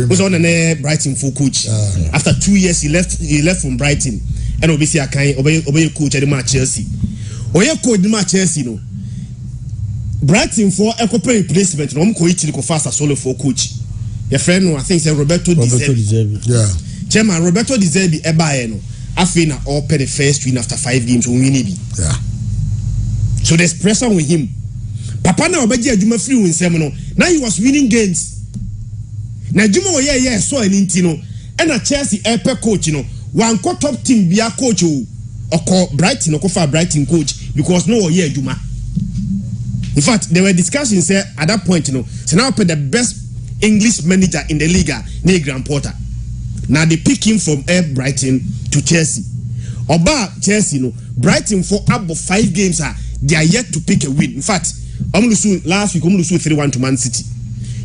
Was on a Brighton full coach. After 2 years, he left from Brighton, and obviously I can't obey coach at the match Chelsea. Oye coach the match Chelsea, no. Brighton for a corporate replacement. No, I'm going to go fast as solo for coach. Your friend, no, I think it's Roberto De Zerbi. Yeah. Chairman Roberto De Zerbi Ebaeno. I feel na all pay the first win after 5 games we win it. Yeah. So there's pressure with him. Papa na obeji adwuma free win sem no. Now he was winning games. Na adwuma wo ye so aninti no. And a Chelsea airport coach no. One top team bia coach or Brighton or for Brighton coach because no ye adwuma. In fact, there were discussions there at that point, so now pay the best English manager in the league, Neil Graham Potter. Now they pick him from Brighton to Chelsea. Oba Chelsea, Brighton for about 5 games, they are yet to pick a win. In fact, last week, 3-1 to Man City.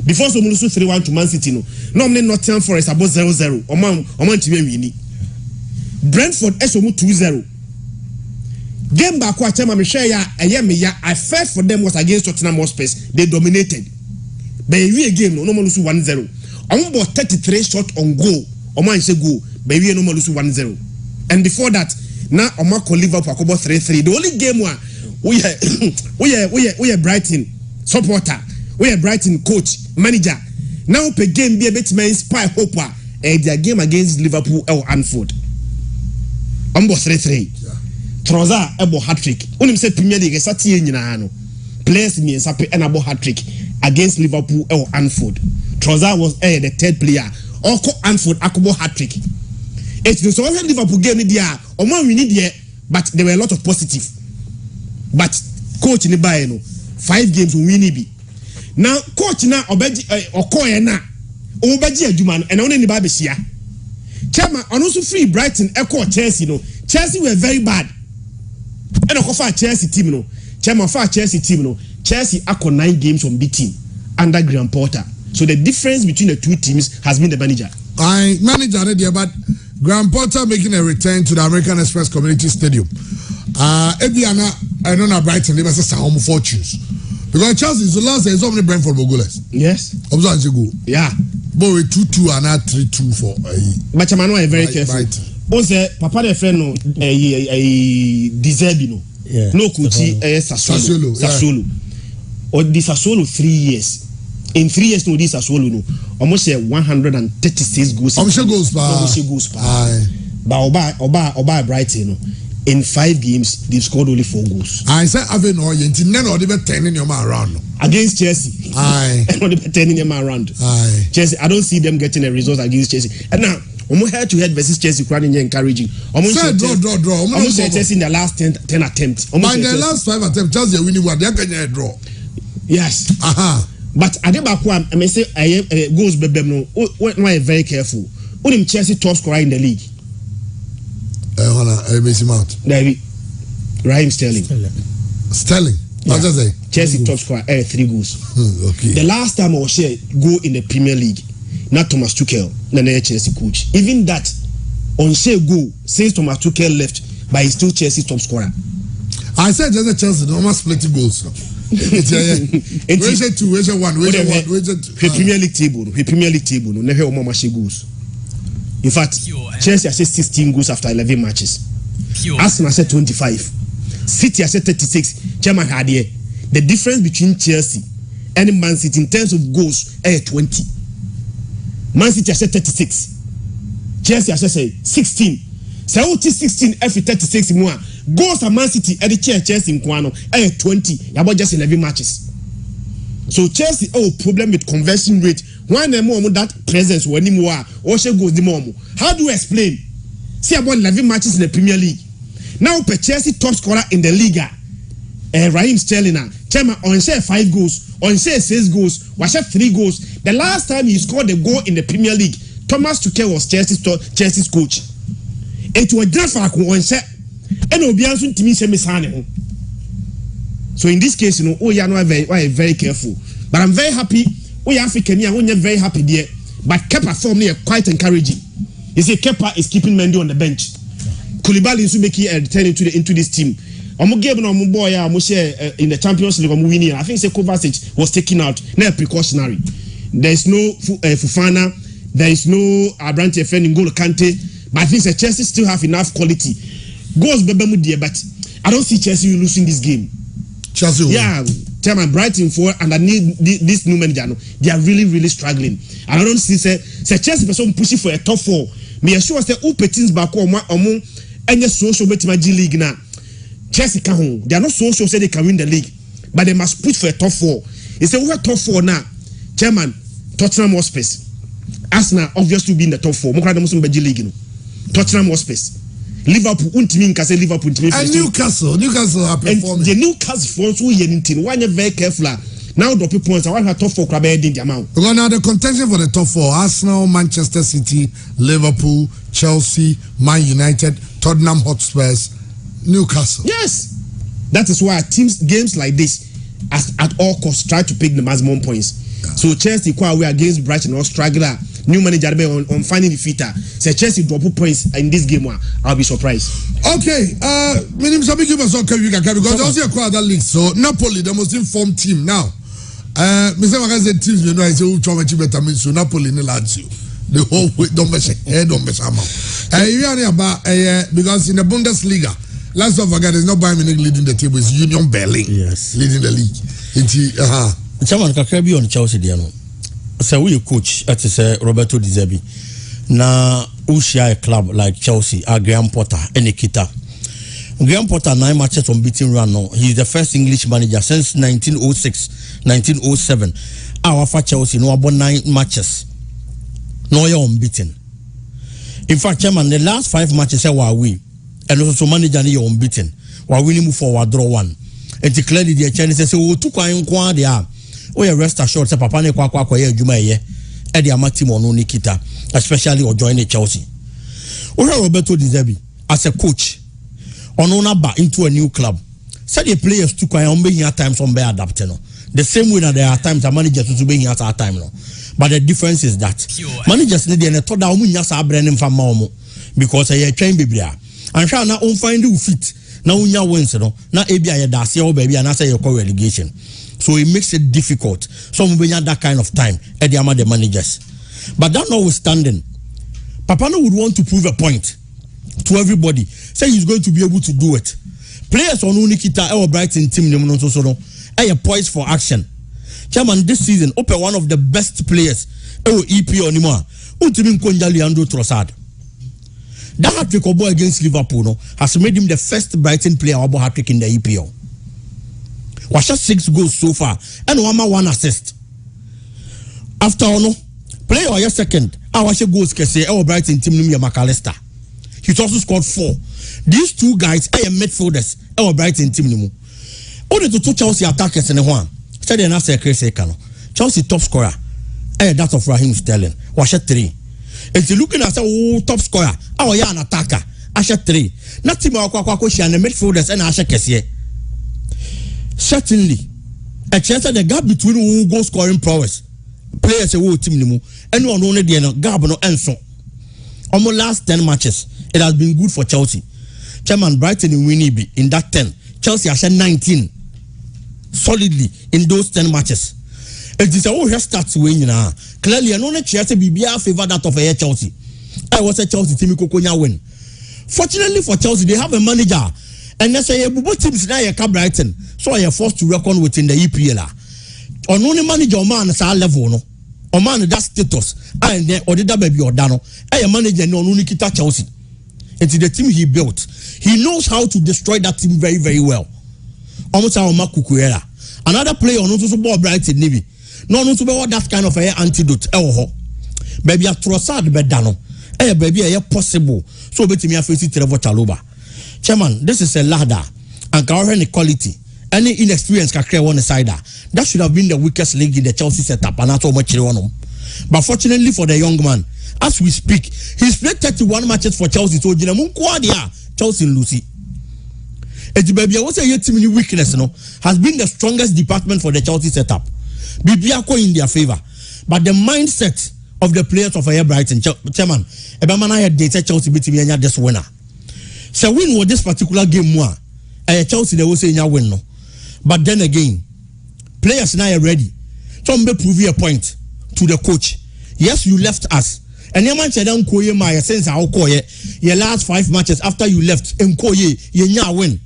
Before so 3-1 to Man City, normally Nottingham Forest about 0-0. Oman to win. Brentford SOMU 2-0. Game back what time I felt for them was against Tottenham Hotspur. They dominated. But we game no lose 1-0. I'm about 33 shot on goal. Oman say goal. But we no lose 1-0. And before that, now Oman call Liverpool about 3-3. The only game one we are Brighton supporter. We are Brighton coach manager. Now per game be a bit man inspire hope. Their game against Liverpool or Anfield. I'm about 3-3. Troza ebo hat-trick. Unim say Premier League satie nyina no. Players me sape and abo hat-trick against Liverpool or Anfield. Troza was the third player. Oko Anfield akobo hat-trick. It's the so Liverpool game ni dia. Omo we need there, but there were a lot of positive. But coach ni buy no 5 games we win bi. Now coach na obeji okoye na obeji adwuma no and only ni ba be sia. Chairman also free Brighton echo Chelsea no. Chelsea were very bad. And a Chelsea team no. Chairman for Chelsea team no. Chelsea acco 9 games on beating under Graham Potter. So the difference between the two teams has been the manager. I manager there, but Graham Potter making a return to the American Express Community Stadium. Ebiana, I don't know Brighton. They must say home fortunes because Chelsea is the last. There's so many Brentford goalless. Yes. Observe go. Yeah. But we 2-2 and not 3-2 for. But Chairman, I very careful. Ose papa de friend no deserve no no kuti Sassuolo or this Sassuolo 3 years in 3 years no this Sassuolo no almost 136 goals but Oba Brighton no in 5 games they scored only 4 goals. I said Aven or Yentin none or they be turning your man around against Chelsea. Aye. And they be turning your man around. Aye. Chelsea, I don't see them getting a result against Chelsea. And now head to head versus Chelsea crying encouraging. Draw. Almost Chelsea in the last 10 attempts. By the last 5 attempts, Chelsea winning one. They are getting a draw. Yes. But Adebaku, I may say goals bebem no. Why very careful. Only Chelsea top scorer in the league. David Raheem Sterling. What does it? Chelsea top scorer 3 goals. Okay. The last time I was here go in the Premier League. Not Thomas Tuchel, the Chelsea coach. Even that, on say go since Thomas Tuchel left, but he's still Chelsea top scorer. I said there's a Chelsea, no more splitting goals. Where's 2, where's 1, where's 2? Premier League table, no never more goals. In fact, Chelsea has 16 goals after 11 matches. Arsenal said 25. City has 36. Chairman had here. The difference between Chelsea and Man City in terms of goals is 20. Man City has 36. Chelsea has 16. So 16 every 36 more. Goals at Man City at the Chelsea in Kwano 20. About just 11 matches. So Chelsea problem with conversion rate. Why no more that presence or anymore or she goes the more. How do you explain? See about 11 matches in the Premier League. Now per Chelsea top scorer in the league. Raheem Sterling Chairman on share 5 goals, on share 6 goals, was 3 goals. The last time he scored a goal in the Premier League, Thomas Tuchel was Chelsea's coach. It was just like on share and Obiansu Timi Semisane. So in this case, you are very careful. But I'm very happy. We African here, we're very happy there. But Kepa form here quite encouraging. You see, Kepa is keeping Mendy on the bench. Koulibaly is making a return into this team. Game no boy in the Champions League winning. I think Kovacic was taken out. Now precautionary. There is no Fofana. There is no Abrante Efendi N'Golo Kante. But I think Chelsea still have enough quality. Goals bebemu there, but I don't see Chelsea losing this game. Chelsea. Yeah, chairman Brighton for underneath this new manager, no, they are really struggling. And I don't see say Chelsea person pushing for a top 4. Me assure say who petins back omo any social betima G League now. Chelsea can home. They are not so sure say they can win the league, but they must push for a top 4. They say we are top 4 now. Chairman, Tottenham Hotspur, Arsenal obviously be in the top 4. Mokra dem G League no. Tottenham Hotspur, Liverpool untimi nka say Liverpool untimi. And Newcastle are performing. And the Newcastle for so yenintin. Why you very careful? Now drop points. I want her top 4 club in the amount. Well, now the contention for the top 4: Arsenal, Manchester City, Liverpool, Chelsea, Man United, Tottenham Hotspurs, Newcastle. Yes, that is why games like this, at all costs, try to pick the maximum points. Yeah. So Chelsea quite away against Brighton or struggler. New manager on finding the fitter. Say Chelsea drop points in this game. I'll be surprised. Okay, because also acquire that league. So Napoli, the most informed team now. Mr. Maga's teams, you know, I say who try to better means so Napoli in Lazio. The whole way don't mess because in the Bundesliga, last of forget is not Bayern Munich leading the table, it's Union Berlin. Yes, leading the league. Chairman Kakrebi on Chelsea Diano. So we coach at Roberto Di Zerbi. Na Ushia a club like Chelsea, Graham Potter, and Nikita. Graham Potter 9 matches unbeaten run now. He's the first English manager since 1906, 1907. Our for Chelsea no about 9 matches. No you're unbeaten. In fact, Chairman, the last 5 matches were we, and also manager you're unbeaten. While we move forward, draw 1. And declared the Chinese say, "Oh, two kwa they are." Oh, yeah, rest assured, say Papa ne kwa ye juma ye. Eddie Amati Mono Nikita, especially or joining Chelsea. Ora Roberto Di Zerbi as a coach. On back into a new club. Said the players took here times on bear adapting. The same way that there are times a manager to be here at our time. No. But the difference is that managers need to told that yasa branding from Maumo because I train Biblia. And shall now find you fit. Now unya wins no. Now ABI that's your baby and I say your relegation. So it makes it difficult. Some will that kind of time at the amount the managers. But that notwithstanding, Papano would want to prove a point to everybody. Say he's going to be able to do it. Players on Unikita or Brighton team are poised for action. Chairman, this season, open one of the best players. EP or Nima. Ultimate Konja Leandro Trossard. That hat-trick boy against Liverpool has made him the first Brighton player about hat-trick in the EPL. Was just 6 goals so far and 1 assist. After player or your second, I was goals kese our Brighton team name McAllister. He's also scored 4. These 2 guys are midfielders. Our Brighton team name. Only to 2 Chelsea attackers in the one. Said they say Chris Ekano. Chelsea top scorer. That of Raheem Sterling. Was 3. If you looking at top scorer, our an attacker. Asha 3. Nothing more and the midfielders and Asha Kessie. Certainly, a chance that the gap between who goal scoring prowess players who team nimu anyone only the gap no enso. Almost last 10 matches, it has been good for Chelsea. Chairman Brighton in Winnie in that 10. Chelsea has 19 solidly in those 10 matches. It is a whole starts winning now. Clearly, I know that Chelsea be favor that of a Chelsea. I was a Chelsea team Kokonya win. Fortunately for Chelsea, they have a manager. And let's say both teams now are Brighton, so I are forced to reckon within the EPL. On only manager man is our level, no. Or man that status, and then or the baby or Dano. I manager no only kita Chelsea. It's the team he built. He knows how to destroy that team very, very well. Almost our Makukuera. Another player on also ball Brighton Navy. No to be that kind of a antidote. Baby a Trossard bedano. Baby a possible. So bet me a face Trevor Chalobah. Chairman, this is a ladder and can quality. Any inexperience can create one side. That should have been the weakest link in the Chelsea setup and not so much. But fortunately for the young man, as we speak, he's played 31 matches for Chelsea. So Chelsea Lucy. Baby, I was a team weakness has been the strongest department for the Chelsea setup. Bibiako in their favor. But the mindset of the players of Brighton, Chairman, Ebamana had dated Chelsea beating me this winner. So win with this particular game more. Chelsea they will say you win no. But then again, players now are ready. Some may prove a point to the coach. Yes, you left us. And your man said Nkoye my sense how Koye your last 5 matches after you left Nkoye you win.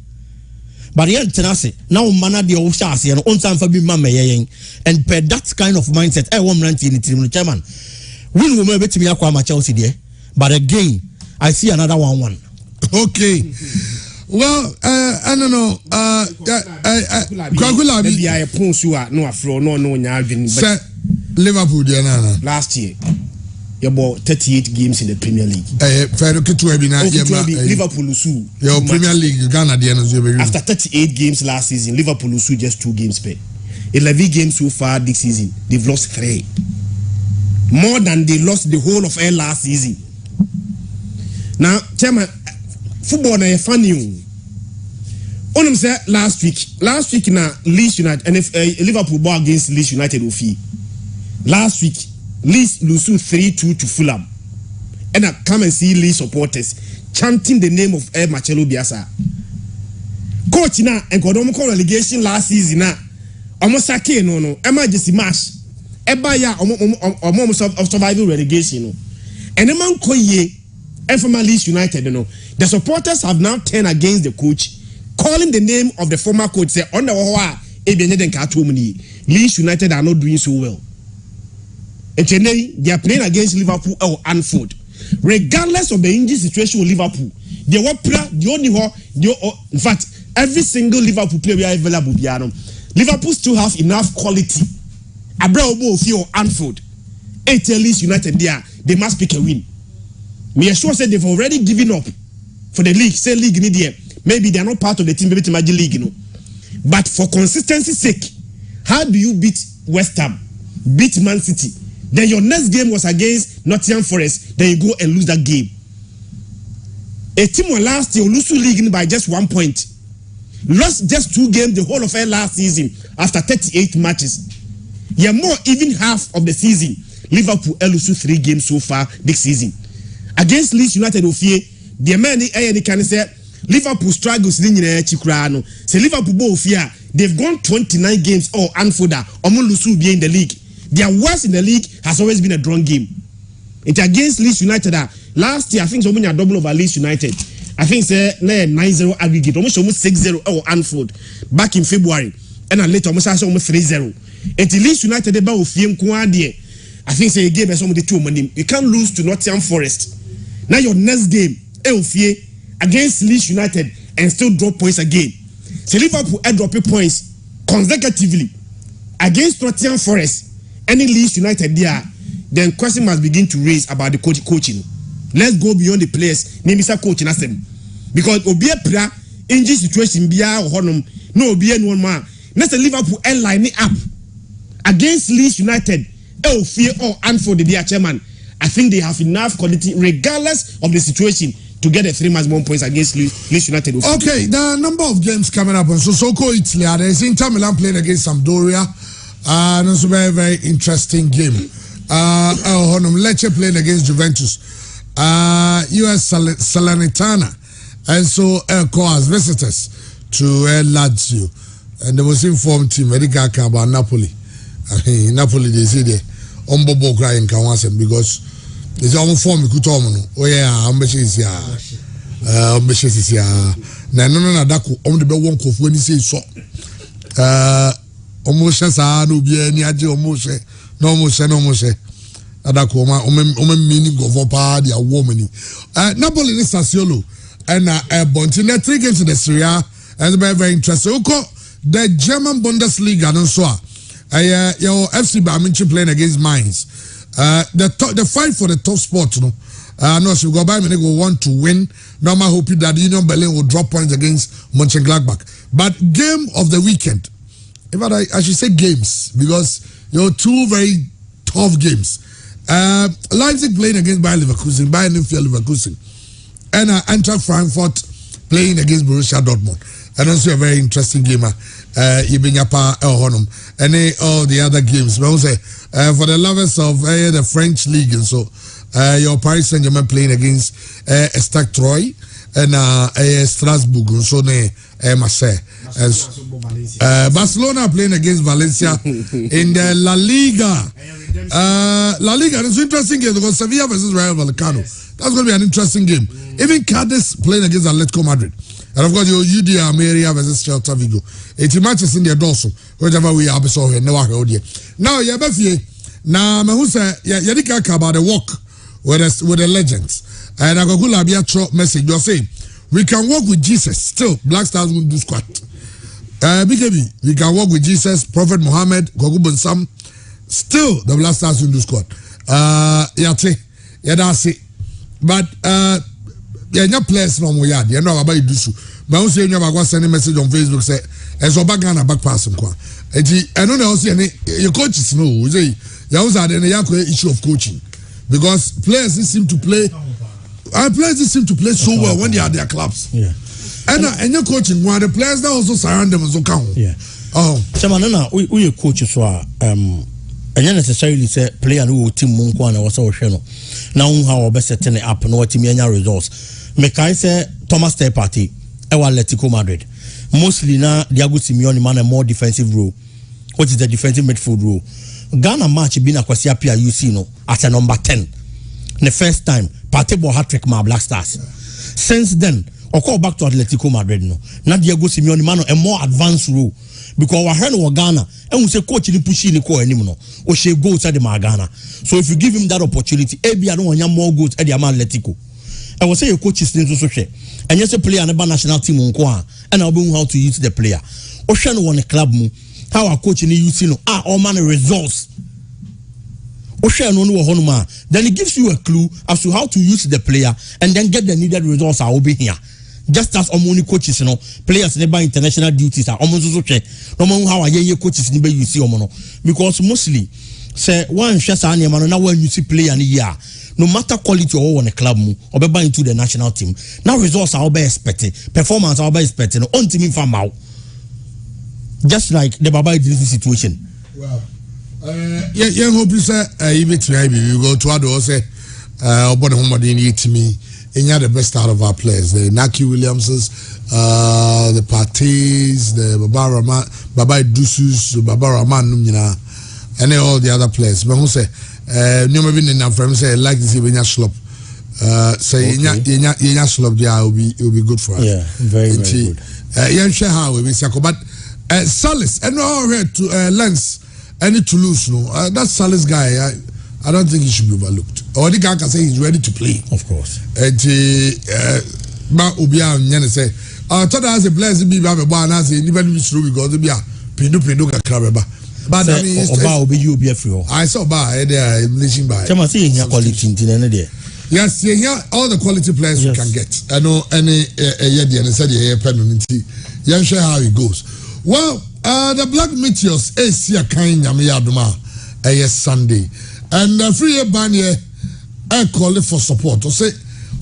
but yeah tenase now mana de o sha ase no on san fa bi ma meyen and per that kind of mindset I want ranti ni team no chairman win wo ma betimi akwa ma Chelsea there but again I see another 1-1. Okay. Well, I don't know. Kwagula bi I ponsu a no afro no nya adwin but Liverpool there na last year you bought 38 games in the Premier League. Liverpool Usu. Your Premier League Ghana there. After 38 games last season, Liverpool Usu just 2 games per. 11 games so far this season, they've lost 3. More than they lost the whole of last season. Now, chairman, football na funny. Onum say last week na Leeds United and if Liverpool ball against Leeds United ofi. Last week Leeds lose 3-2 to Fulham. And I come and see Leeds supporters chanting the name of Marcelo Bielsa. Coach na and Kodomo relegation last season na almost sake no emergency match. Eba ya almost of survival relegation no. And the man koye from Leeds United no. The supporters have now turned against the coach, calling the name of the former coach. Say on the Leeds United are not doing so well. And today they are playing against Liverpool or Anfield. Regardless of the injury situation with Liverpool, they were the only in fact every single Liverpool player available. Liverpool still have enough quality. Abraham or Anfield, Leeds United there, they must pick a win. Me sure said they've already given up for the league. Say league in there. Maybe they are not part of the team. Maybe to Magic League, you know. But for consistency's sake, how do you beat West Ham, beat Man City? Then your next game was against Nottingham Forest. Then you go and lose that game. A team won last year lose to league by just 1 point. Lost just 2 games the whole of last season after 38 matches. Yeah, more even half of the season. Liverpool lose 3 games so far this season. Against Leeds United ofie, the man can say Liverpool struggles in Chikrano. Say Liverpool ofia, they've gone 29 games or Anfielder or Molusu be in the league. Their worst in the league has always been a drawn game. It's against Leeds United. Last year, I think someone double over Leeds United. I think say 9-0 aggregate, almost 6-0 or Anfield back in February, and then later almost 3-0. It's Leeds United they both I think say game some of the 2 money. You can't lose to Nottingham Forest. Now your next game, against Leeds United and still drop points again. So Liverpool drop points consecutively against Nottingham Forest. Any Leeds United there, then question must begin to raise about the coaching. Let's go beyond the players. Name is a coaching them because Obia Pra injury situation Bia or Honum no Obia one man. Next Liverpool line it up against Leeds United. Fear or Anfield the chairman. I think they have enough quality regardless of the situation to get a 3 match 1 points against Leeds United. Okay, the number of games coming up on Sissoko Italy. There's Inter Milan playing against Sampdoria. And it's a very, very interesting game. Lecce playing against Juventus. US Salernitana. And so as visitors to Lazio. And the most informed team, Erika about Napoli. Napoli, they say they Ombobo crying because it's almost form we could talk. Oh, yeah, ambitious, yeah. Ambitious is yeah. No, that on the bell won't cough when you say so. Almost no be any idea almost no more. Adakoma meaning of party a woman. Napoli is Sassuolo and Bontina 3 games in the Serie A and very, very interesting. The German Bundesliga and so your FC Bayern Munich playing against Mainz. The fight for the top spot, no. No, so go Bayern Munich will want to win. Normal hoping that Union Berlin will drop points against Mönchengladbach. But game of the weekend. In fact, I should say games because there are 2 very tough games. Leipzig playing against Bayern Leverkusen, and Eintracht Frankfurt playing against Borussia Dortmund, and also a very interesting game. Ibinyapa Honum, and all the other games. But also, for the lovers of the French league, and so your Paris Saint-Germain playing against Stade Troyes and Strasbourg, and so Marseille. Barcelona playing against Valencia in the La Liga. La Liga, it's an interesting game because Sevilla versus Rayo Vallecano. That's going to be an interesting game. Even Cadiz playing against Atletico Madrid. And of course, you UD Ameria versus Celta Vigo. It's matches in the dorsal, whatever we are, so here, never heard yet. Now, Yabafie, now, Mahusa, Yadika about the walk with the legends. And I got good labia message. You're saying, we can walk with Jesus, still, Black Stars will do squat. BKB, we can walk with Jesus, Prophet Muhammad, Gogubun Sam, still, the Black Stars will do squat. That's it. But, yeah, players no more yard. You know about you do so. But also you have send a message on Facebook say, "As a back pass him kwa." I don't know see any your coaches know. You say you also had any issue of coaching because players seem to play. Players seem to play so well when they are their clubs. Yeah. And your coaching one the players that also surround them so count. Yeah. Oh. So man, we coaches so and necessarily say player who team munko na wasa ohwe no now how be setting it up no team anya results me kai say Thomas Tay party e wa Atletico Madrid mostly na Diego Simeone man a more defensive role, which is the defensive midfield role. Ghana match be na kwasi apia UC no at a number 10 the first time party ball hat-trick ma Black Stars. Since then I call back to Atletico Madrid no na Diego Simeone man a more advanced role because we heard of Ghana and we say coach ni push ni ko anim no o she goals at the Ghana. So if you give him that opportunity maybe I don't want more goals at the Atletico. I will say your coach is still so share and yes a player on the national team on and I'll be how to use the player o share no one club mu how our coach ni use no all man results o share no honuma then it gives you a clue as to how to use the player and then get the needed results I will be here. Just as only coaches, players never international duties are almost so check. No matter how I coaches never you see because mostly say one share any man now when you see play any year, no matter quality or on a club or be into the national team. Now results are be expected, performance are be expected. On team farm out, just like the Baba Idris situation. Well, yeah, hope you say you go to other say about home to me. The best out of our players, the Naki Williamses, the Parties, the Baba Dusus, Baba Rahman, and all the other players. But who say, no maybe in from say like this even slop. Say in slop there will be good for us. Yeah, very good. Yeah, share how we say, but Salis and all to Lens and Toulouse no. That Salis guy. I don't think he should be overlooked. Or the guy can say he's ready to play. Of course. And Ubia and say, I thought I was a blessed be a bar and I say, even if through because to be a Pindu Caraba. But I mean, I saw by there, Nation by. Come on, see quality in there. Yes, yeah, all the quality players you can get. I know any Yedi and said, yeah, penalty. Yeah, sure how it goes. Well, the Black Meteors is here kind Yamiyaduma, yes, Sunday. And free banye I call it for support. O say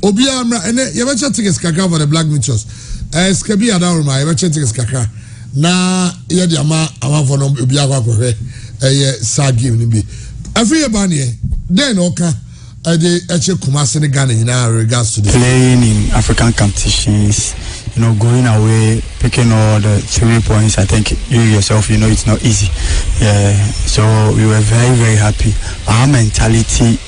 Obia and you better take a for the Black Meteors. Skabi Adaruma, you better take a skaka. Na yedi ama for no Obia kwa sagi nibi. Free banye then oka the Kumasi Ghana in regards to playing in African competitions. Going away, picking all the 3 points, I think you yourself, it's not easy. Yeah, so we were very, very happy. Our mentality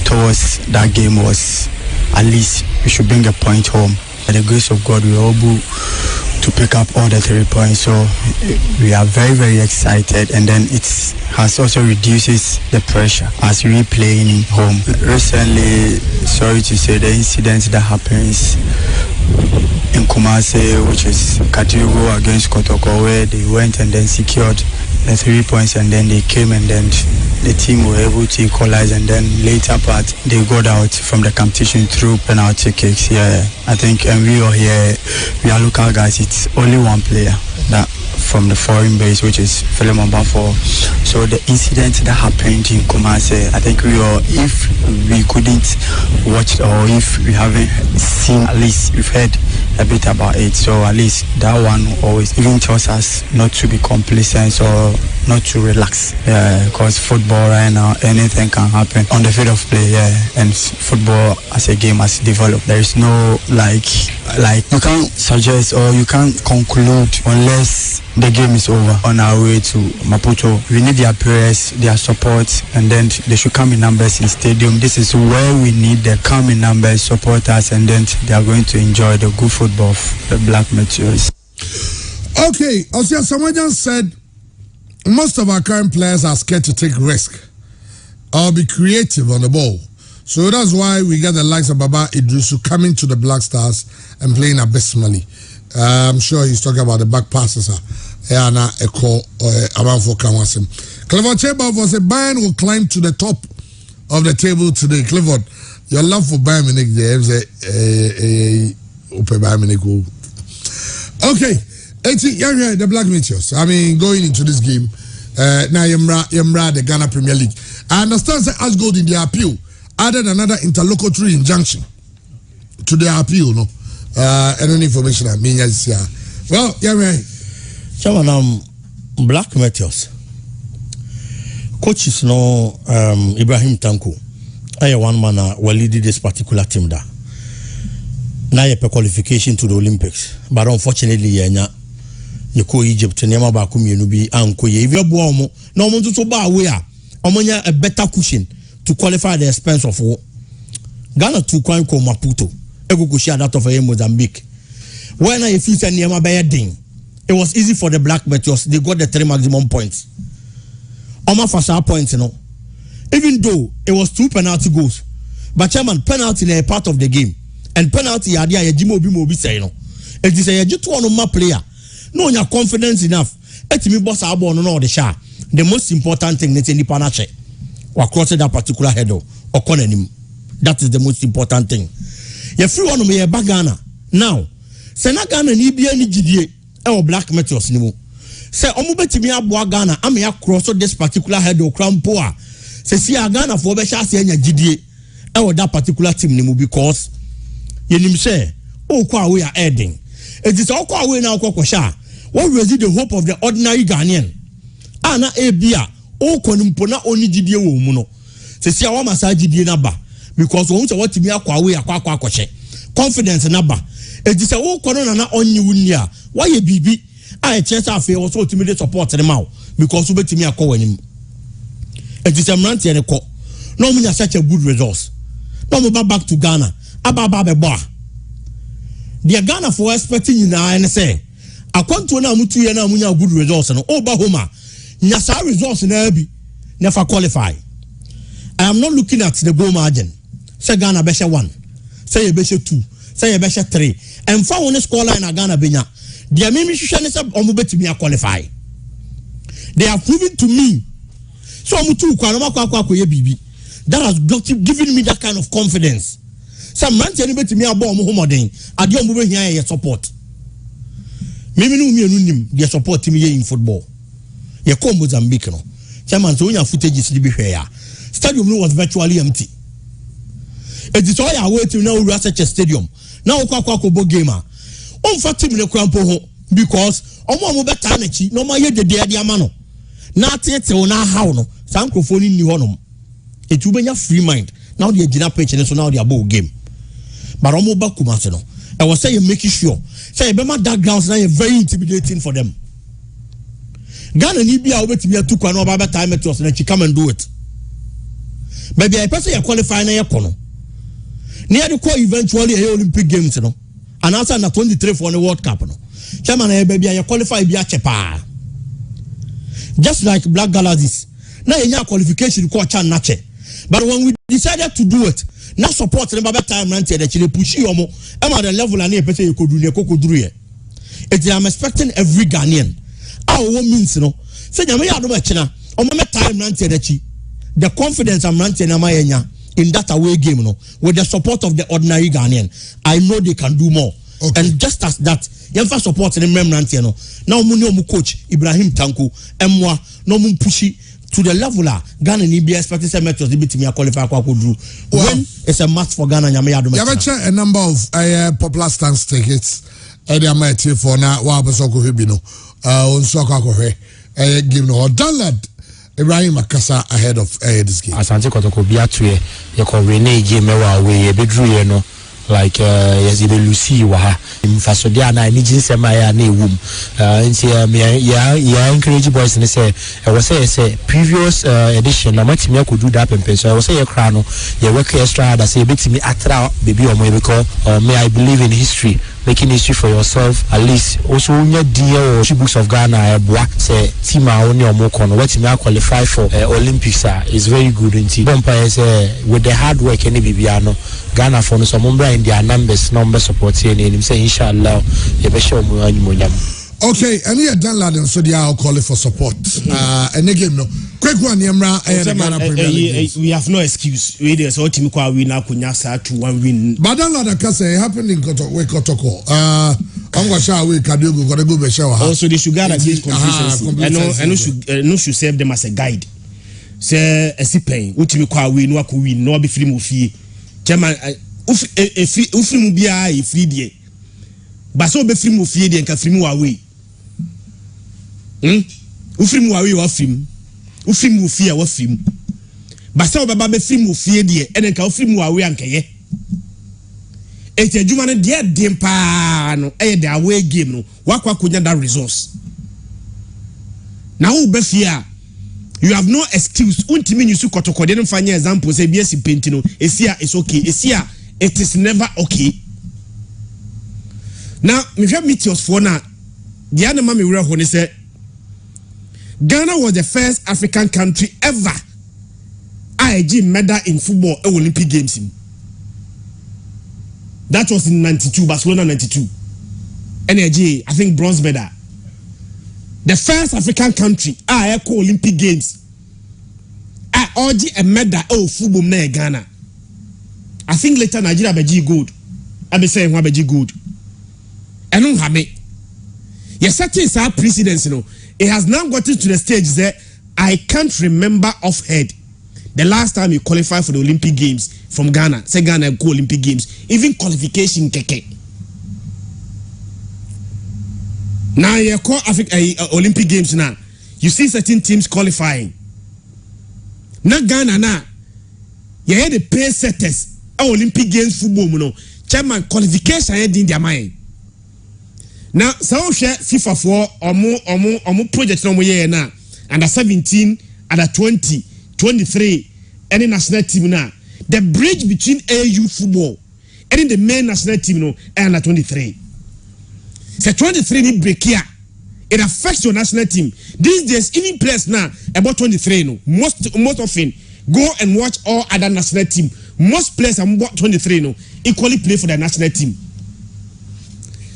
towards that game was at least we should bring a point home. By the grace of God, we were able to pick up all the 3 points. So we are very, very excited, and then it has also reduces the pressure as we playing home. Recently, sorry to say, the incident that happens in Kumasi, which is Katiugo against Kotoko, where they went and then secured the 3 points, and then they came and then the team were able to equalize, and then later part they got out from the competition through penalty kicks. Yeah, I think, and we are here, we are local guys. It's only one player that from the foreign base, which is Philemon Bafo. So the incident that happened in Kumasi, I think if we couldn't watch or if we haven't seen, at least we've heard a bit about it. So at least that one always even tells us not to be complacent or not to relax. Yeah, because football right now, anything can happen on the field of play. Yeah, and football as a game has developed. There is no like you can't suggest or you can't conclude unless the game is over. On our way to Maputo, we need their prayers, their support, and then they should come in numbers in stadium. This is where we need them. Come in numbers, support us, and then they are going to enjoy the good football of the Black Meteors. Okay, Osea Samuel said most of our current players are scared to take risk or be creative on the ball. So that's why we get the likes of Baba Idrisu coming to the Black Stars and playing abysmally. I'm sure he's talking about the back passes. Ayana Eko Amanfo Kawasim. Clifford Chamber was a Bayern will climb to the top of the table today. Clifford, your love for Bayern Munich, Bayern Munich. Okay, the Black Meteors. I mean, going into this game, now Yemra, the Ghana Premier League. I understand that Asgold in the appeal added another interlocutory injunction to the appeal, no? Any information I mean, yes, yeah. Well, yeah, man. Chairman, Black Meteors. Coaches no Ibrahim Tanko. I one man will lead this particular team there. Now you qualification to the Olympics, but unfortunately, you go Egypt and Yama Bakumi no be anko ye. If you bomo, no one to buy we are. Omonya a better cushion to qualify the expense of war. Ghana to Kwanko Maputo. Ego kushia that of a Mozambique. When I feel say Yama Bayer ding, it was easy for the Black Meteors. They got the 3 maximum points. Oma Fasha points, you know. Even though it was 2 penalty goals, but chairman penalty is a part of the game, and penalty idea ya Jimo Bimo say no. It is a just one of my player. No, you're confidence enough. Let me boss our ball no the shah. The most important thing is in the panache or crossing that particular head or corner him. That is the most important thing. You free one of me a bagana now. Senagana ni be any GDA or Black Meteors anymore. Say omubeti me abua Ghana ame ya cross this particular head or crown poa. Say see a Ghana for be sha say nya GDA or that particular team nimu because yenim say o kwa we are heading. It is all kwa we now kwa sha. What was the hope of the ordinary Ghanaian? Ana ebia o konimpo na oni GDA wo mu no. Say see a masa GDA na ba because won say what me akwa we akwa akwa confidence na ba. It is a o kono na onyi wuni a why ye bibi I chance afi was so ultimate support them out because we betimi akọ wanim. It is a mranti and ko. No munya such a good results. No mo back to Ghana. Aba be boa. The Ghana for expecting na and say akwanto na mutu ye na munya good results no oba homa. Nya sa results na bi never qualify. I am not looking at the goal margin. Say Ghana be 1. Say ye be 2. Say ye be 3. And fa won score line na Ghana benya. They are maybe to qualify. They have proven to me. So that has given me that kind of confidence. Some man tell me to me about Muhammadin. I don't move here support. Maybe no me their support me in football. You come Mozambique no. Chairman so your footage is be here. Stadium was virtually empty. It is all your way to now such a stadium. Now Kwako gamer. On team ne krampo ho because omo beta na chi no ma ye de ama no na tete na how no sankrofo ni honom etu benya free mind now they gina pitch so now they about game but omo ba kumase no I was saying making sure say be ma that grounds na very intimidating for them. Ghana ni bia obetimi atukwa no ba beta Meteors na chi come and do it maybe I person you qualify na ye kono near the call eventually a Olympic games no. And also na 23 for the World Cup no. Chairman baby you qualify be a chepa. Just like Black Galaxies. Now you qualification ko chan nache. But when we decided to do it, now support them by time rant that you push you omo. Am at the level and person you could do ne kokoduru ye. It I'm expecting every Ghanaian. What means no. Say nyame ya do be china. Omo me time rant that the confidence I'm ranting na mayenya in that away game no with the support of the ordinary Ghanaian I know they can do more. Okay. And just as that yemfa support the remnant no now mu coach Ibrahim Tanko emwa no mu pushi to the level Ghana ni be expected say Meteors be to qualify kwa kodru when it's a match for Ghana nyame ya do you have a number of popular stance tickets e dey amati for na wa be so ko hwe bi no on so ko hwe game no download Ibrahim Akasa ahead of this game. Asante Kotoko Biatue, you can win a game away, a bedroom, like yes be Lucy wa ha mfasodia na ni jinsema ya na ewum nti ya encourage boys ni say we say previous edition na matimi akodu that pempe so we say ye kra no ye work extra hard say betimi atra baby omo because me I believe in history, making history for yourself at least also unya dear or books of Ghana boa say team a only omo kono wetimi qualify for Olympics is very good indeed. With the hard work any bibiano Ghana for no some in their number supporting him say inshallah ye be show mo anyunyam. Okay, and here Dan Laden so they are calling for support. And again no quick one Yamra we have no excuse. We there's all team kwa win na kunya sa to one win. But Dan Laden can say happening Kotoko. I'm going to show we Kadogo got to go be shower. Also they should guard against complacency. And no should serve them as a guide. Say a sipain ultimi kwa win no ko win no be free mu fie. Chairman ufri mu bia e free die. Ba so be free mu fie die nka free mu away. Ufri mu away wa free. Ufri mu fie wa free. Ba so be ba be free mu fie die ene nka ufri mu away ankeye. Ete adwuma no de dem pa no the away game no wakwa konya that resource. Now who be fie you have no excuse. Untimi you su kotoko dey mfanya example say BS painting no esia is okay. Esia it is never okay. Now me hwe meteors for na the animal me were ho say Ghana was the first African country ever IG medal in football at Olympic Games. That was in 92, Barcelona 92. NAG, I think bronze medal. The first African country at Olympic Games. I ordered a medal of football in Ghana. I think later Nigeria beji gold. I be saying what beji gold. I don't have it. Yes, that is our precedence, you know. It has now gotten to the stage that I can't remember offhand the last time you qualified for the Olympic Games from Ghana. Say Ghana go Olympic Games, even qualification keke. Now you call Africa Olympic Games now. You see certain teams qualifying. Now Ghana now. You hear the pace setters Olympic Games football, you know. Chairman qualification in their mind. Now, some share FIFA for or project no more now. Under 17, under 20, 23, any national team now. The bridge between AU football and the main national team no under 23. So 23 need break here. It affects your national team. These days, even players now about 23 no. Most often go and watch all other national team. Most players about 23 no equally play for the national team.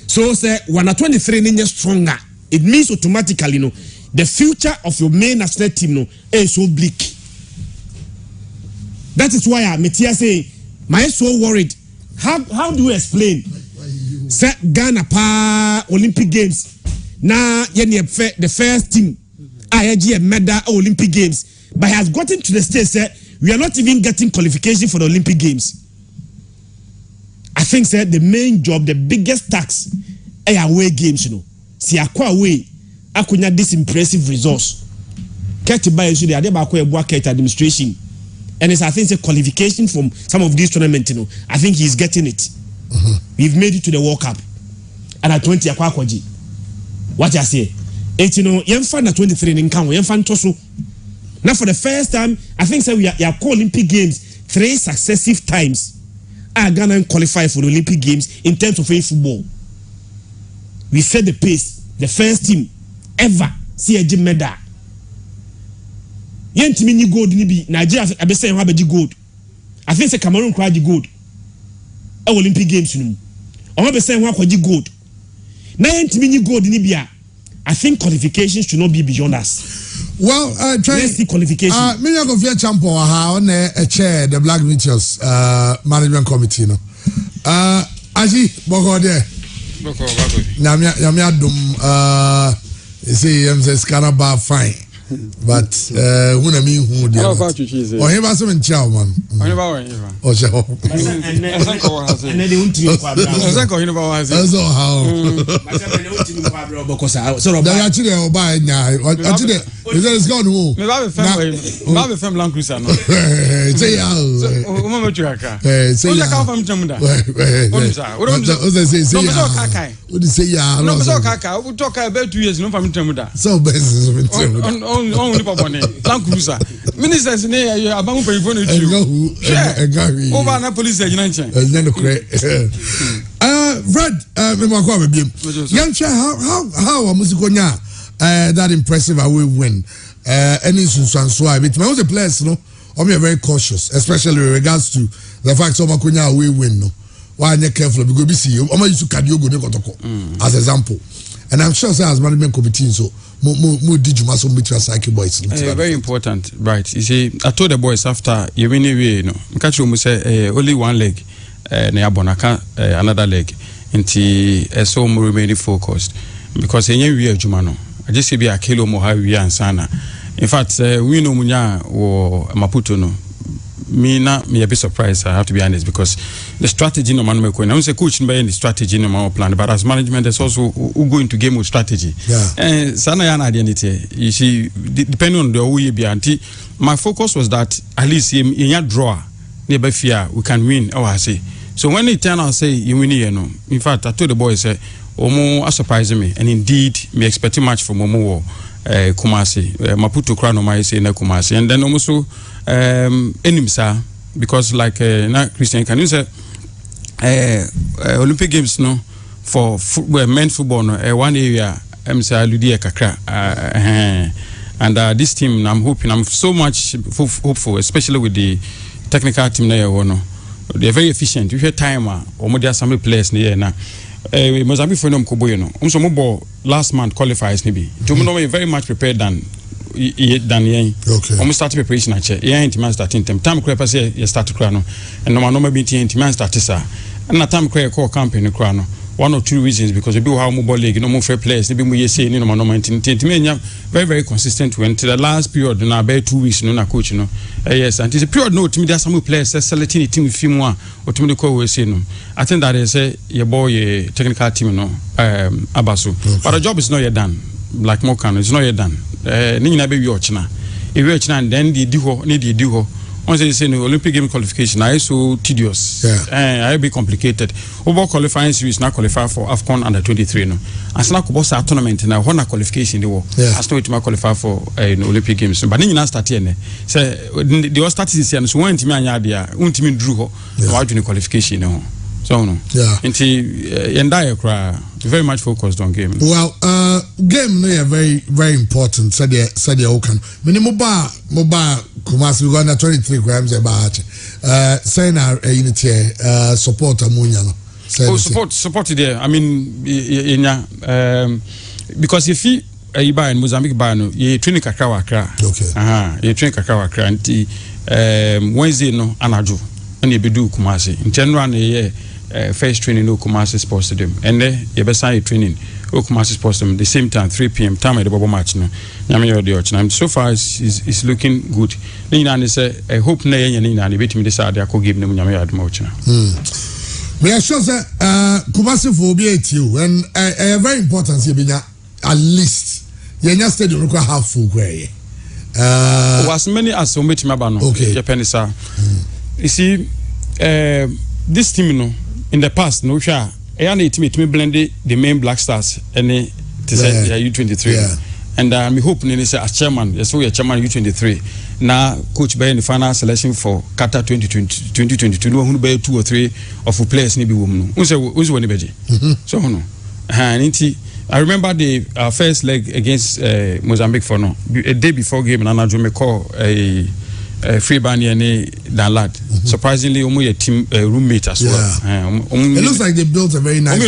So say when a 23 is stronger, it means automatically no the future of your main national team no is so bleak. That is why Metia say my so worried. How do you explain? Say Ghana pa Olympic Games na the first team IAG medal Olympic Games, but has gotten to the stage say we are not even getting qualification for the Olympic Games. I think said the main job, the biggest tax, away games, you know. See away, akunya this impressive resource. Get by so they are there administration. And it's I think a qualification from some of these tournaments, you know. I think he's getting it. We've made it to the World Cup. And at 20 akwaji. What I say? It's you know, yemfa na 23 in Nkanwo, yemfa ntoso. Now for the first time, I think say we are Olympic Games 3 successive times. Ghana qualify for the Olympic Games in terms of football. We set the pace. The first team ever see a medal. Yen team ni gold ni bi Nigeria abe say ha be gold. I think say Cameroon cried gold. Olympic Games no. O be say ha kwaji gold. Na yen team ni gold ni bi I think qualification should not be beyond us. Well, let's see qualification. Me go via champion on a chair the Black Meteors management committee no. Aji boko there. Boko. Nyamia dum say Scaraba fine. But when I mean who they are. Oh, he was some chow man. Oh, chow. And then they won't do how. So it's gone home. Me ba be fam Land Cruiser no. Say ya. O mo metu aka. Say ya. O ka fam tram da. O say ya. O di say ya. No so kaka. O to ka about 2 years no fam tram da. So business of tram. On ni papa ne. Land Cruiser. Ministers ne abamu payifo no tu. Egari. Over na police agina nchen. Enya no kre. Fred, me mo akwa be biem. Yancha how amusikonya that impressive away win. Any sunsanso I bit me the players no or me very cautious, especially with regards to the fact so makonya away win no. Why you careful because be see o ma use cardio go ne kotoko as example. And I'm sure say as management committee so mo di juma so meet cycle boys. Very important, right? You see, I told the boys after you win away no. Catch you say only one leg na abonaka another leg nti so mo remain focused because enye wi adwuma no I just say be a kilo mo ha wi ansana. In fact we no munya wo Maputo no me a bit surprised, I have to be honest, because the strategy no man make when I say coach no the strategy no man plan, but as management there's also who go into game with strategy. Sana ya na identity you see depending on the who you be anti my focus was that at least in your draw nearby fear we can win. Oh I say so when they turn out say you win here no, in fact I told the boys say Omo surprising me, and indeed me expecting much from Omo Kumasi Maputo Krano my say na Kumasi, and then also enimsa because like na Christian can you say Olympic Games no for men football no one area say aludi kakra and this team I'm so much hopeful, especially with the technical team na no they're very efficient. You hear timer omo there some players near na Mozambique for no Koboyo no. Mo last month qualifiers ni bi. Jomo very much prepared than yen. Okay. Almost start preparation at yen intiman starting time kura say you start to no. And no be intiman start sa. And na time kura call campaign kura no. One or two reasons because we do how mobile league no more fair players ni bi mu say ni no intiman very consistent when to the last period na about 2 weeks no na coach no. Yes, and it's a period no to me there some players selecting team with film one or to me call we say no. I think that is your boy technical team no Abasu. Okay. But the job is not yet done. Like Mokano, it's not yet done. Ni na be we ochna. If we ochna and then the do once they say no Olympic game qualification I so tedious. I be complicated. Over qualifying series now qualify for AFCON under 23 no. As na ko boss tournament na one qualification they wo. As to it ma qualify for Olympic games. But ni na start here ne. Say the start this year so when timi anya dia, untimi dru ho. Na wadwini qualification no. So no. Yeah. Inti yenda kra very much focused on game. Well, game no very very important. Said the Okan. Mini mobile Kumasi we got under 23 grams about saying our unity support amunya no. Support there. I mean because if you buy in Mozambique buy no you training kakra wakra. Okay. You training kakra wakra anti Wednesday no anaju and you be do Kumasi. In general first training no Kumasi Sports Stadium and then you be sign training Kumasi Sports Stadium the same time 3 p.m. time at the Bobo match no nyame so far is looking good then you say I hope na yen na bit me decide I could give them nyame yard match na me sure say Kumasi for be at you and very important you be at least yenya stadium require half full where as many as so much me ba no Japan sir you see this team no in the past no sure team blended the main Black Stars and to say U23 and me hope ni say as chairman yes we are chairman U23 now coach by in the final selection for Qatar 2022 no who be 2 or 3 of players ni be woman no say we ni beje so no I remember the first leg against Mozambique for no a day before game and I me call a free band and lad. Surprisingly, your team roommate as well. It looks like they built a very nice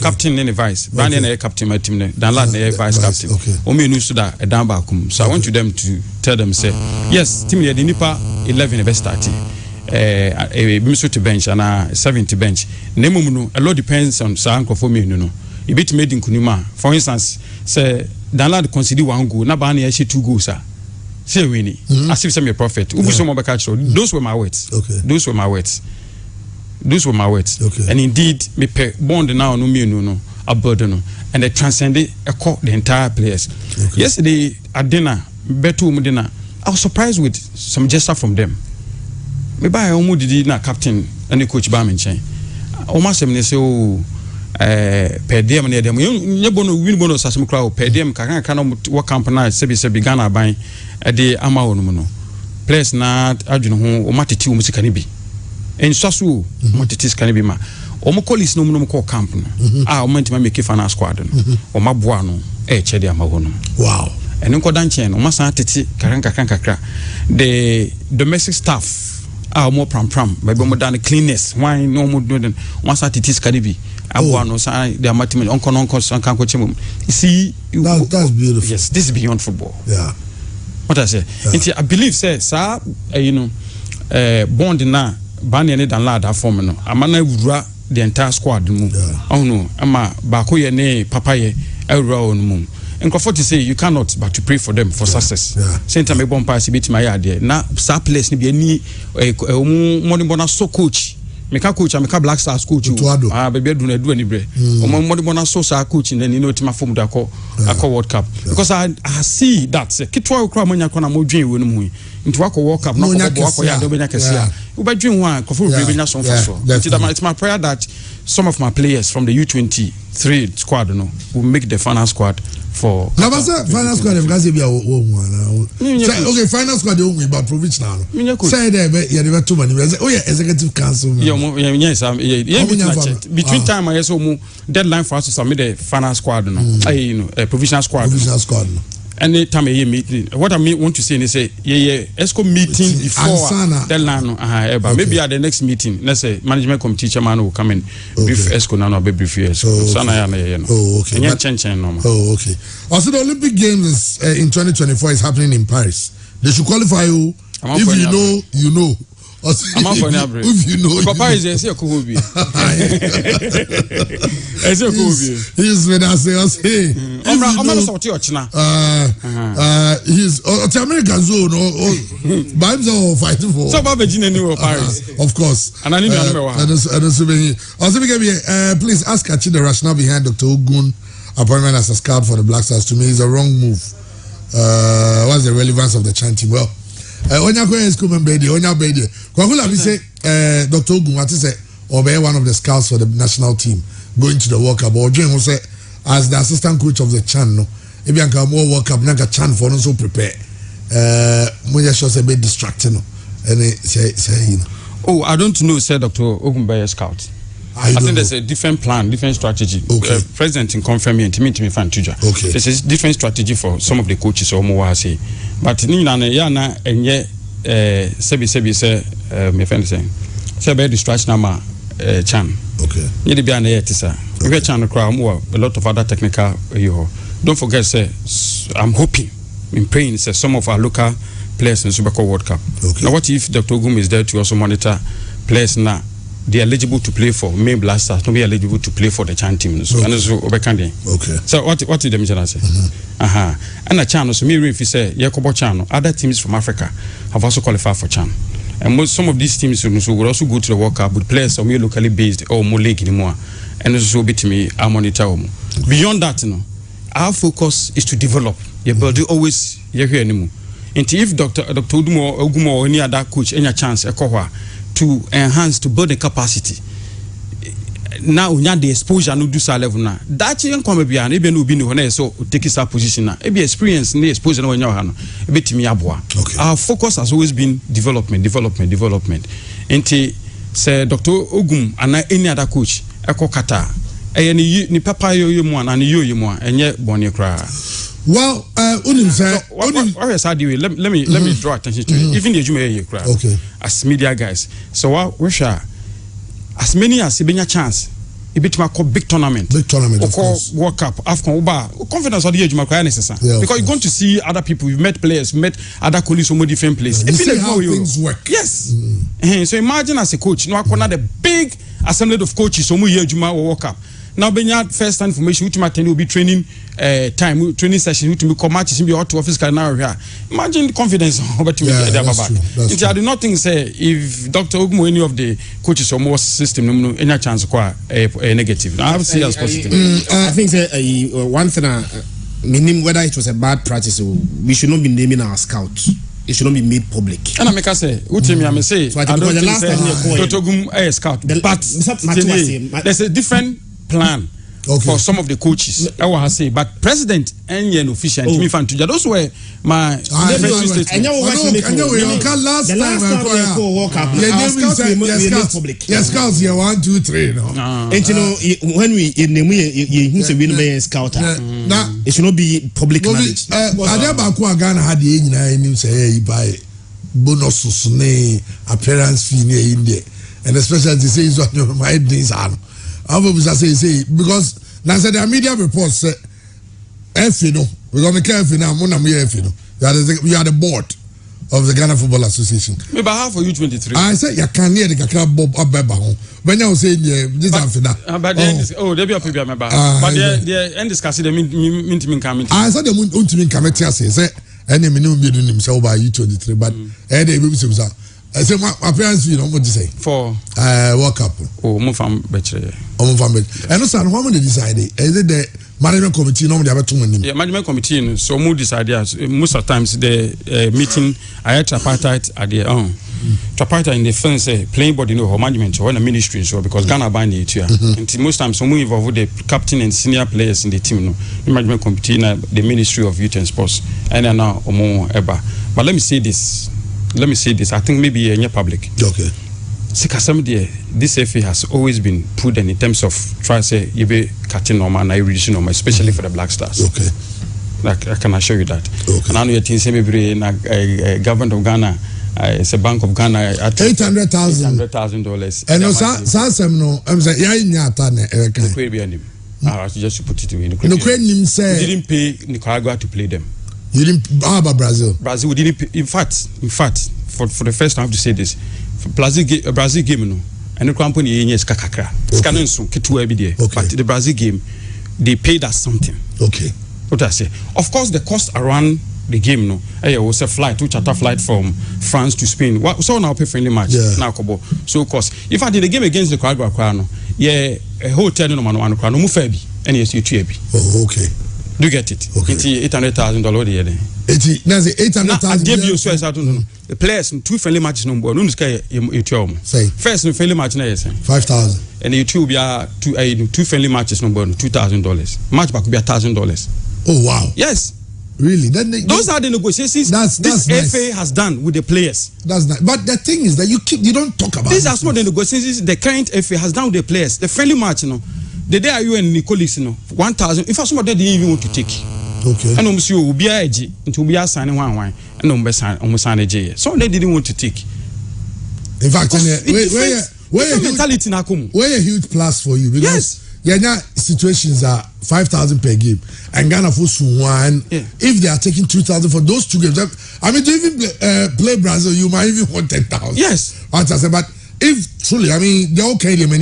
captain and vice. Band and captain my team. Dan lad and vice captain. Omi knew that a down back. So I want to them to tell them say yes, team the Nipa 11 best starting. A bimso to bench and 70 bench. Nemu a lot depends on Sanko for me. No, a bit made in Kunima. For instance, say Dan lad consider 1 goal. Na bani actually 2 goals. Say winning. As if some prophet. Those were my words. Okay. Those were my words. Okay. And indeed, me bond now no me no. Aberdeen, and they transcended the entire players. Okay. Yesterday at dinner, Betu dinner, I was surprised with some gesture from them. Maybe I almost did not captain and the coach Barmin chain. Almost they say, oh, per diem near them. You win bonus as crowd, per diem, cannot work company, Sebi Ghana buying a day Amaono. Players not, I don't know, or Matiti Musicanibi. And Sasu, Matitis Canibima. Or Mocolis no call camp. I meant to make a fan squadron. Or Mabuano, Chedia Mahono. Wow. And Uncle Danchen, or Massa Titi, Karanka. The domestic staff are more pram, but more than cleanness. Why no more than Massa Titis Caribi? Abuano, they are Martin, Uncle Cancochimum. You see, that's beautiful. Yes, this is beyond football. Yeah. What I say? I believe, sir, bond na Bani and lad form no. Amana wura the entire squad mu. Oh no, ama bako ye ne papa ye ewura on mu. Nkofo to say you cannot but to pray for them for success. Same time e bon pass bit my yard na sa place ni be ni money bona so coach. Meka coach meka Black Stars coach baby do na do ani bre. Money bona so sa coach na ni no tima form da akọ World Cup. Because I see that kitwa okra manya kona mo dwen we no mu. Into wako World Cup no ko ya do benya kese. We be dwen one kofu we benya so for. It's my prayer that some of my players from the U23 squad will make the final squad for final squad because be okay, final squad you win but provincial say there you never too many executive council yes between time I so deadline for us to submit the final squad provincial squad any time a meeting what I want to say is say ESCO meeting before deadline maybe at the next meeting let's say management committee chairman will come and brief ESCO now be brief ESCO okay also the Olympic Games in 2024 is happening in Paris. They should qualify you if you know if you know Papa is a Kobe. He's when I say he's American zone by himself fighting for so Paris of course and I need to remember also please ask Achi the rationale behind Dr. Ogun appointment as a scout for the Black Stars. To me is a wrong move. What's the relevance of the chanting? Well, Onya is coming baby. Onya baby. Kwakula we say Dr. Ogun what is it? Or be one of the scouts for the national team going to the World Cup. Or Jane will say as the assistant coach of the Chan. No, if you can more World Cup, Nanka Chan for no so prepare. Moya shows a bit distracting. And say you know. Oh, I don't know. Say Dr. Ogun be a scout. I think there's a different plan, different strategy. Okay. President in confirming and me fan tuja. Okay. There's a different strategy for some of the coaches or more say. But ni na yana enye sebi say me friend saying. Say be distraction ma Chan. Okay. Ni de bia na yet sir. We Chan crowd more a lot of other technical don't forget say I'm hoping in praying say some of our local players in Super World Cup. Okay. Now what if Dr. Ogum is there to also monitor players now? They are eligible to play for main Black Stars, not be eligible to play for the Chan team. So, and so okay. So what did the mission say? And the Chan, so me if you say Yakobo Chan, other teams from Africa have also qualified for Chan. And some of these teams will also go to the World Cup with players more locally based or more league anymore. And also be to me, I monitor. Beyond that, our focus is to develop. Your body always you're here anymore. And if Dr. Ogumo or any other coach any chance to enhance, to build the capacity. Now we have the exposure no do sa level na. That you come be an even obi no na so take his position na. E be experience na exposure na wanya no. E be timi aboa. Our focus has always been development. Enti say Dr. Ogum and any other coach eko kata. Ni papa yo mu and yo mu enye boni kra. Well, unim say let me draw attention to it. Even the Juma cry. Okay. As media guys. So we shall as many as benya chance e bit ma big tournament of course World Cup AFCON uba confidence of the Juma cry necessary because you're going to see other people, you've met players, met other colleagues from different places. You see how things work. Yes. So imagine as a coach no akona the big assembly of coaches so mu Juma World Cup now benya first hand information which matter will be training time training session which will come matches be out to office now here. Imagine the confidence about me I do not think say if Dr. Ogmo any of the coaches or more system any chance qua a negative. I have see as positive. I think say one thing meaning whether it was a bad practice we should not be naming our scouts. It should not be made public. And I make say, what me I say, so I don't the last time Dr. scout, but there's a different plan. For some of the coaches, I will say, but president and an official, me fan to those were my last time yes, scouts here 1, 2, 3 no. And you know when we in the way say we no scout now it should not be public knowledge. Adeba ko Ghana had the nyina nim say he buy bonuses ne appearance fee ne in there, and especially they say is on my days are say because now said the media reports say no we gonna care now you are the board of the Ghana Football Association. Me behalf for U23. I say you can hear the kakra bob abeba ho. When you say this afina. But they be up me but they end discuss the mean coming. I said the mean committee say any minimum be doing himself by U23 but they be say I say my appearance you know what to say for World Cup. Oh, move from betre. And also what they decide is it the management committee normally have 2 men. Yeah, management committee so more decide most of the times the meeting I had tripartite at their own. Tripartite in the fence playing body no management or the ministry so because Ghana bind it here. And most times some involved with the captain and senior players in the team no. The management committee the Ministry of Youth and Sports and now more ever. But let me say this. I think maybe in your public. Okay. This FA has always been prudent in terms of trying to say you be cutting normal and reducing normal, especially for the Black Stars. Okay. Like I can assure you that. Okay. And I know you're saying maybe in a government of Ghana, it's a Bank of Ghana at $800,000. And no, no, I'm saying just to put it in the didn't pay Nicaragua to play them. You didn't. How about Brazil? Brazil didn't pay, in fact, for the first time I have to say this. Brazil game no, and the company is kakakra. Scanning so ketu every day. But the Brazil game, they paid us something. Okay. What I say? Of course, the cost around the game no. Was a flight, charter flight from France to Spain. So now pay friendly match. Now kobo. So cost. If I did the game against the Nicaragua no, a hotel no man no move fabi. And yes, you too. Oh, okay. Do you get it? Okay. It's $800,000 a year. That's $800,000. The players in 2 friendly matches no more. No sky say first in friendly match na yes. 5,000. And you two be 2 friendly matches no more $2,000. Match back be $1,000. Oh wow. Yes. Really? Those are the negotiations that's this nice. FA has done with the players. That's nice. But the thing is that you don't talk about these are some of the negotiations the current FA has done with the players. The friendly match, the day you and Nicolis, 1,000. In fact, some of them didn't even want to take. Okay. And almost you will be a G into be a signing one and almost sign a J. Some of them didn't want to take. In fact, where mentality na come. Where a huge plus for you because situations are 5,000 per game and Ghana for one. If they are taking 2,000 for those 2 games, I mean to even play Brazil, you might even want 10,000. Yes. But if truly, I mean, they're okay. Me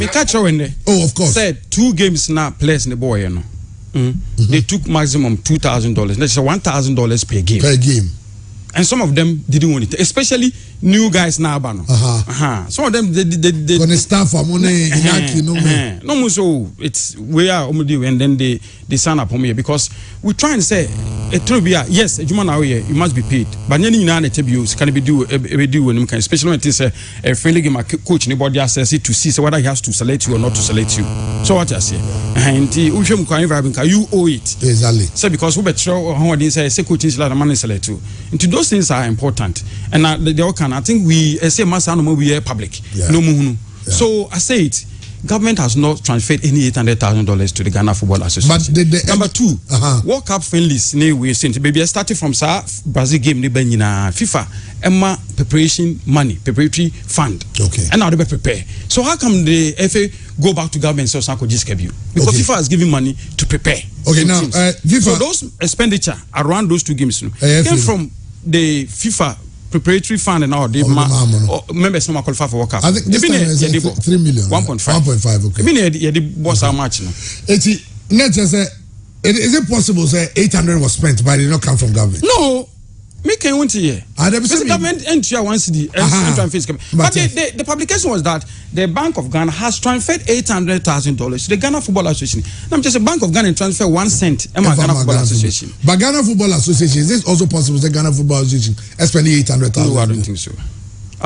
catch her in there. Oh, of course. Said 2 games now players in the boy, They took maximum $2,000. That's $1,000 per game. Per game. And some of them didn't want it, especially new guys now. Some of them they when staff for money, no so it's where and then they sign up on me because we try and say yes, you must be paid, but can be do when especially when it is a friendly game coach anybody access it to see whether he has to select you or not to select you. So what I say, and you owe it exactly. So because we better how they say coach is like money select you. Into those things are important, and I think we say we are public. No. So I say it. Government has not transferred any $800,000 to the Ghana Football Association. But number 2, World Cup friendlies. We baby started from Brazil game. FIFA Emma preparation money, preparatory fund. Okay. And now they prepare. So how come the FA go back to government so Sanko just give you? Because FIFA is giving money to prepare. Okay, now FIFA. So those expenditure around those 2 games came from the FIFA preparatory fund and all. They members no qualify for World Cup. I think this time is 3 million. 1.5. Okay. Even the boss how much? No. Is it possible say 800 was spent but it did not come from government? No. Me can want to hear. The government entry once the but the publication was that the Bank of Ghana has transferred $800,000 to the Ghana Football Association. I'm just a Bank of Ghana transfer 1 cent. Ghana Football Association. But Ghana Football Association, is it also possible the Ghana Football Association spending 800,000? No, I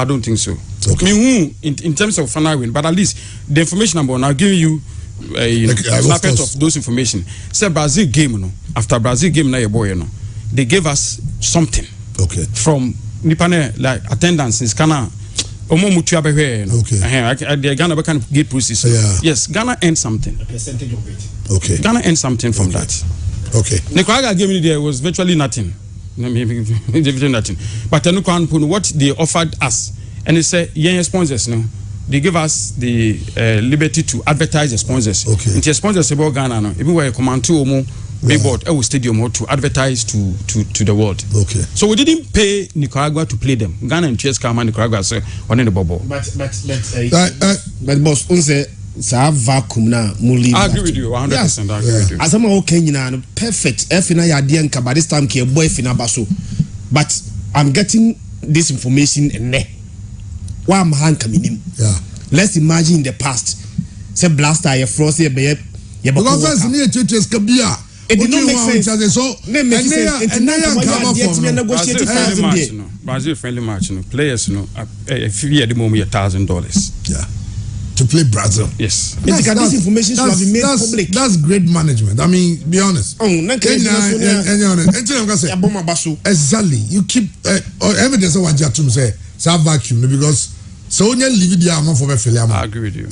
don't think so. Okay. I mean, in terms of final win, but at least the information I'm now giving you. Snippet of those information. Say Brazil game, after Brazil game, na boy, they gave us something. Okay. From Nipane like attendance is Ghana. Okay. The Ghana can get process. Yeah. Yes, Ghana earned something. A percentage of it. Okay. Ghana earned something from that. Okay. Nicaragua gave me there was virtually nothing. Nothing. But what they offered us, and they say, yeah, sponsors, they give us the liberty to advertise the sponsors. Okay. And the sponsors about Ghana, no, even where command to billboard, stadium to advertise to the world. Okay. So we didn't pay Nicaragua to play them. Ghana and Chess Kama Nicaragua say one in the bubble. But boss, unse sa vacuum na muli. I agree with you 100%. Yes. I agree with you. As I'm okay, perfect. Efina ya dianka, but this time ke boy fina baso. But I'm getting this information and ne. Why am I coming in? Yeah. Let's imagine in the past. Say blaster ye frost ye be because first near churches kabia. It did not make sense. So Brazil friendly match, players, if you at the moment $1,000. Yeah. To play Brazil. Yes. This information should have been made public. That's great management. I mean, be honest. Exactly. You keep evidence of what Jatum say. It's a vacuum because so when you leave the amount for I agree with you.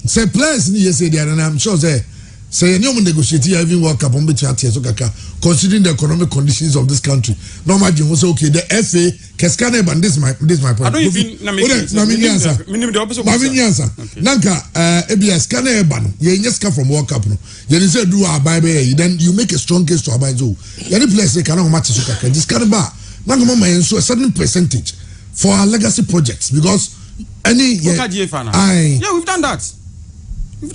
Say players need to say there, and I'm sure say any negotiate even World Cup on between so considering the economic conditions of this country. No imagine was okay. The FA Keskane and this my point. I don't even Nanka ABS Kane ban ye nyeska from World Cup no. You say do abide then you make a strong case to abide so. Any place they cannot match so kaka. This can ba nanka mama so a certain percentage for our legacy projects because any yeah we've done that. We've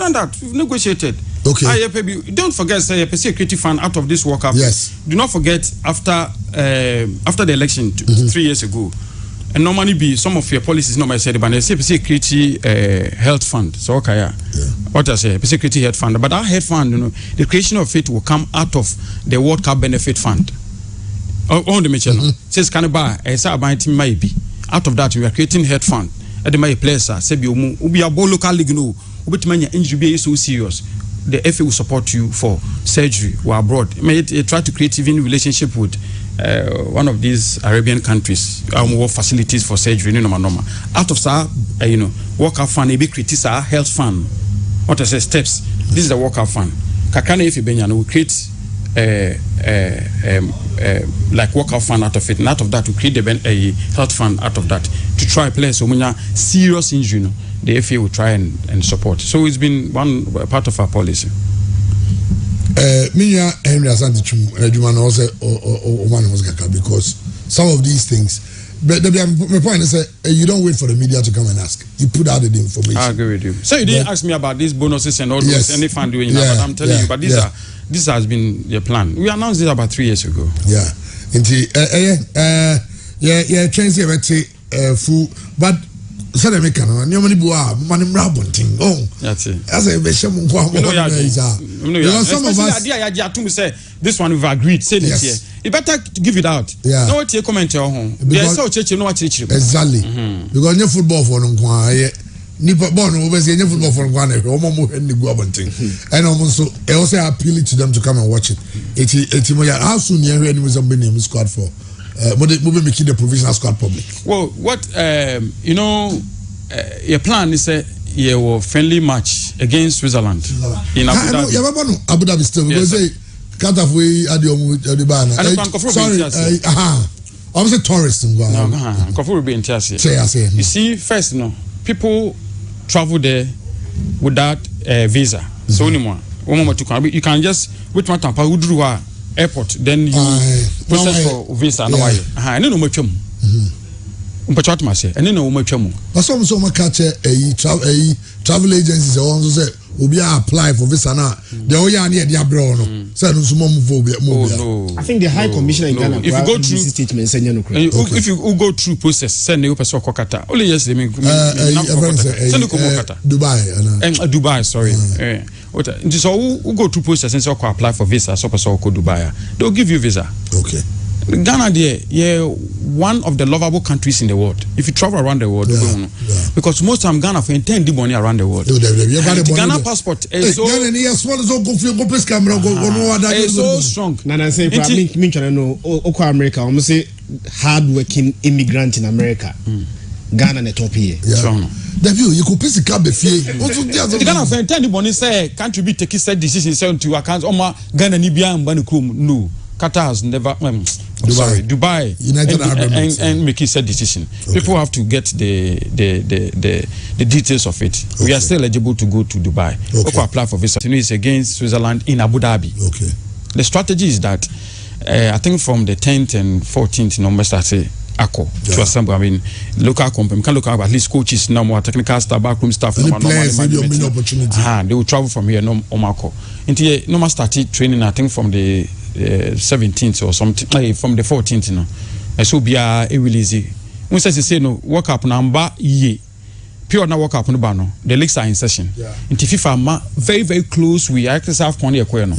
negotiated. Okay. Don't forget, say a security fund out of this World Cup. Yes. Do not forget after the election 3 years ago, and normally be some of your policies. Normally said, but I say security health fund. So okay, yeah. What I say, security health fund. But our health fund, the creation of it will come out of the World Cup benefit fund. On the mention says Canaba, as I buy team might be out of that we are creating health fund. At the my place, say we are local league no. Which many injury be so serious. The FA will support you for surgery or abroad. May try to create even relationship with one of these Arabian countries. More facilities for surgery. Out of World Cup fund, maybe create a health fund. What I say steps. This is the World Cup fund. Kakana if you will create like World Cup fund out of it. And out of that, we create a health fund out of that to try players so many serious injury. The FA will try and support. So it's been one part of our policy. Minya Henry Asante Juman also one was because some of these things. But my point is you don't wait for the media to come and ask. You put out the information. I agree with you. So you didn't ask me about these bonuses and all those any fund doing that, but I'm telling you, but this has been the plan. We announced this about 3 years ago. Yeah. Change the full but said American, no money boa, money rabonting. Oh, that's it. As a bishop, some of us say this one we've agreed. Say this here. You better give it out. Yeah. No, what you comment your home. There's so church, you know what church. Exactly. Because your football for no one. Nipa born over say your football for one. Omo and the rabonting. And also appeal to them to come and watch it. How soon you hear any somebody name squad for? Moving making the provisional squad public. Well, what your plan is a friendly match against Switzerland in Abu Dhabi. Abu Dhabi still because they cut off way at the banner. Sorry, I'm say tourists. No, be in You see, first, people travel there without a visa. So anymore, you can just which one airport, then you process for visa. No why? And then no much more. Mpachot mase. And then no much more. But some catch a travel agencies also say obi apply for visa now. The oya near the abroad no. Say no sumo move. I think the High Commissioner in Ghana. If you go through statement, if you go through process, send you person Kokata. Only yes, they mean. Send you Kokata. Dubai, sorry. So who go through process and say apply for visa, so person go Dubai. They'll give you visa. Okay. Ghana, one of the lovable countries in the world. If you travel around the world, because most time Ghana for intend money around the world. The Ghana passport is so strong. Nana say, "Oko America, almost say hard-working immigrant in America." Ghana na top here. You could pick a cab the Ghana for intend money say can't be taking said decisions to account. Ghana Nibia and Banukum no. Qatar has never. Dubai. United Arab Emirates and make said decision. Okay. People have to get the details of it. Okay. We are still eligible to go to Dubai. Okay. Apply for visa. It's against Switzerland in Abu Dhabi. Okay. The strategy is that I think from the 10th and 14th, November, to assemble. I mean, local company can look at least coaches, no more technical staff, backroom staff. Any players, maybe opportunity. They will travel from here. No more. Until no more started training. I think from the 17th or something, from the 14th, you know. And so be a easy. When say no work up number ye. Pure na work up no bano. The leagues are in session. Into FIFA very, very close. We actually have Pony Aquino.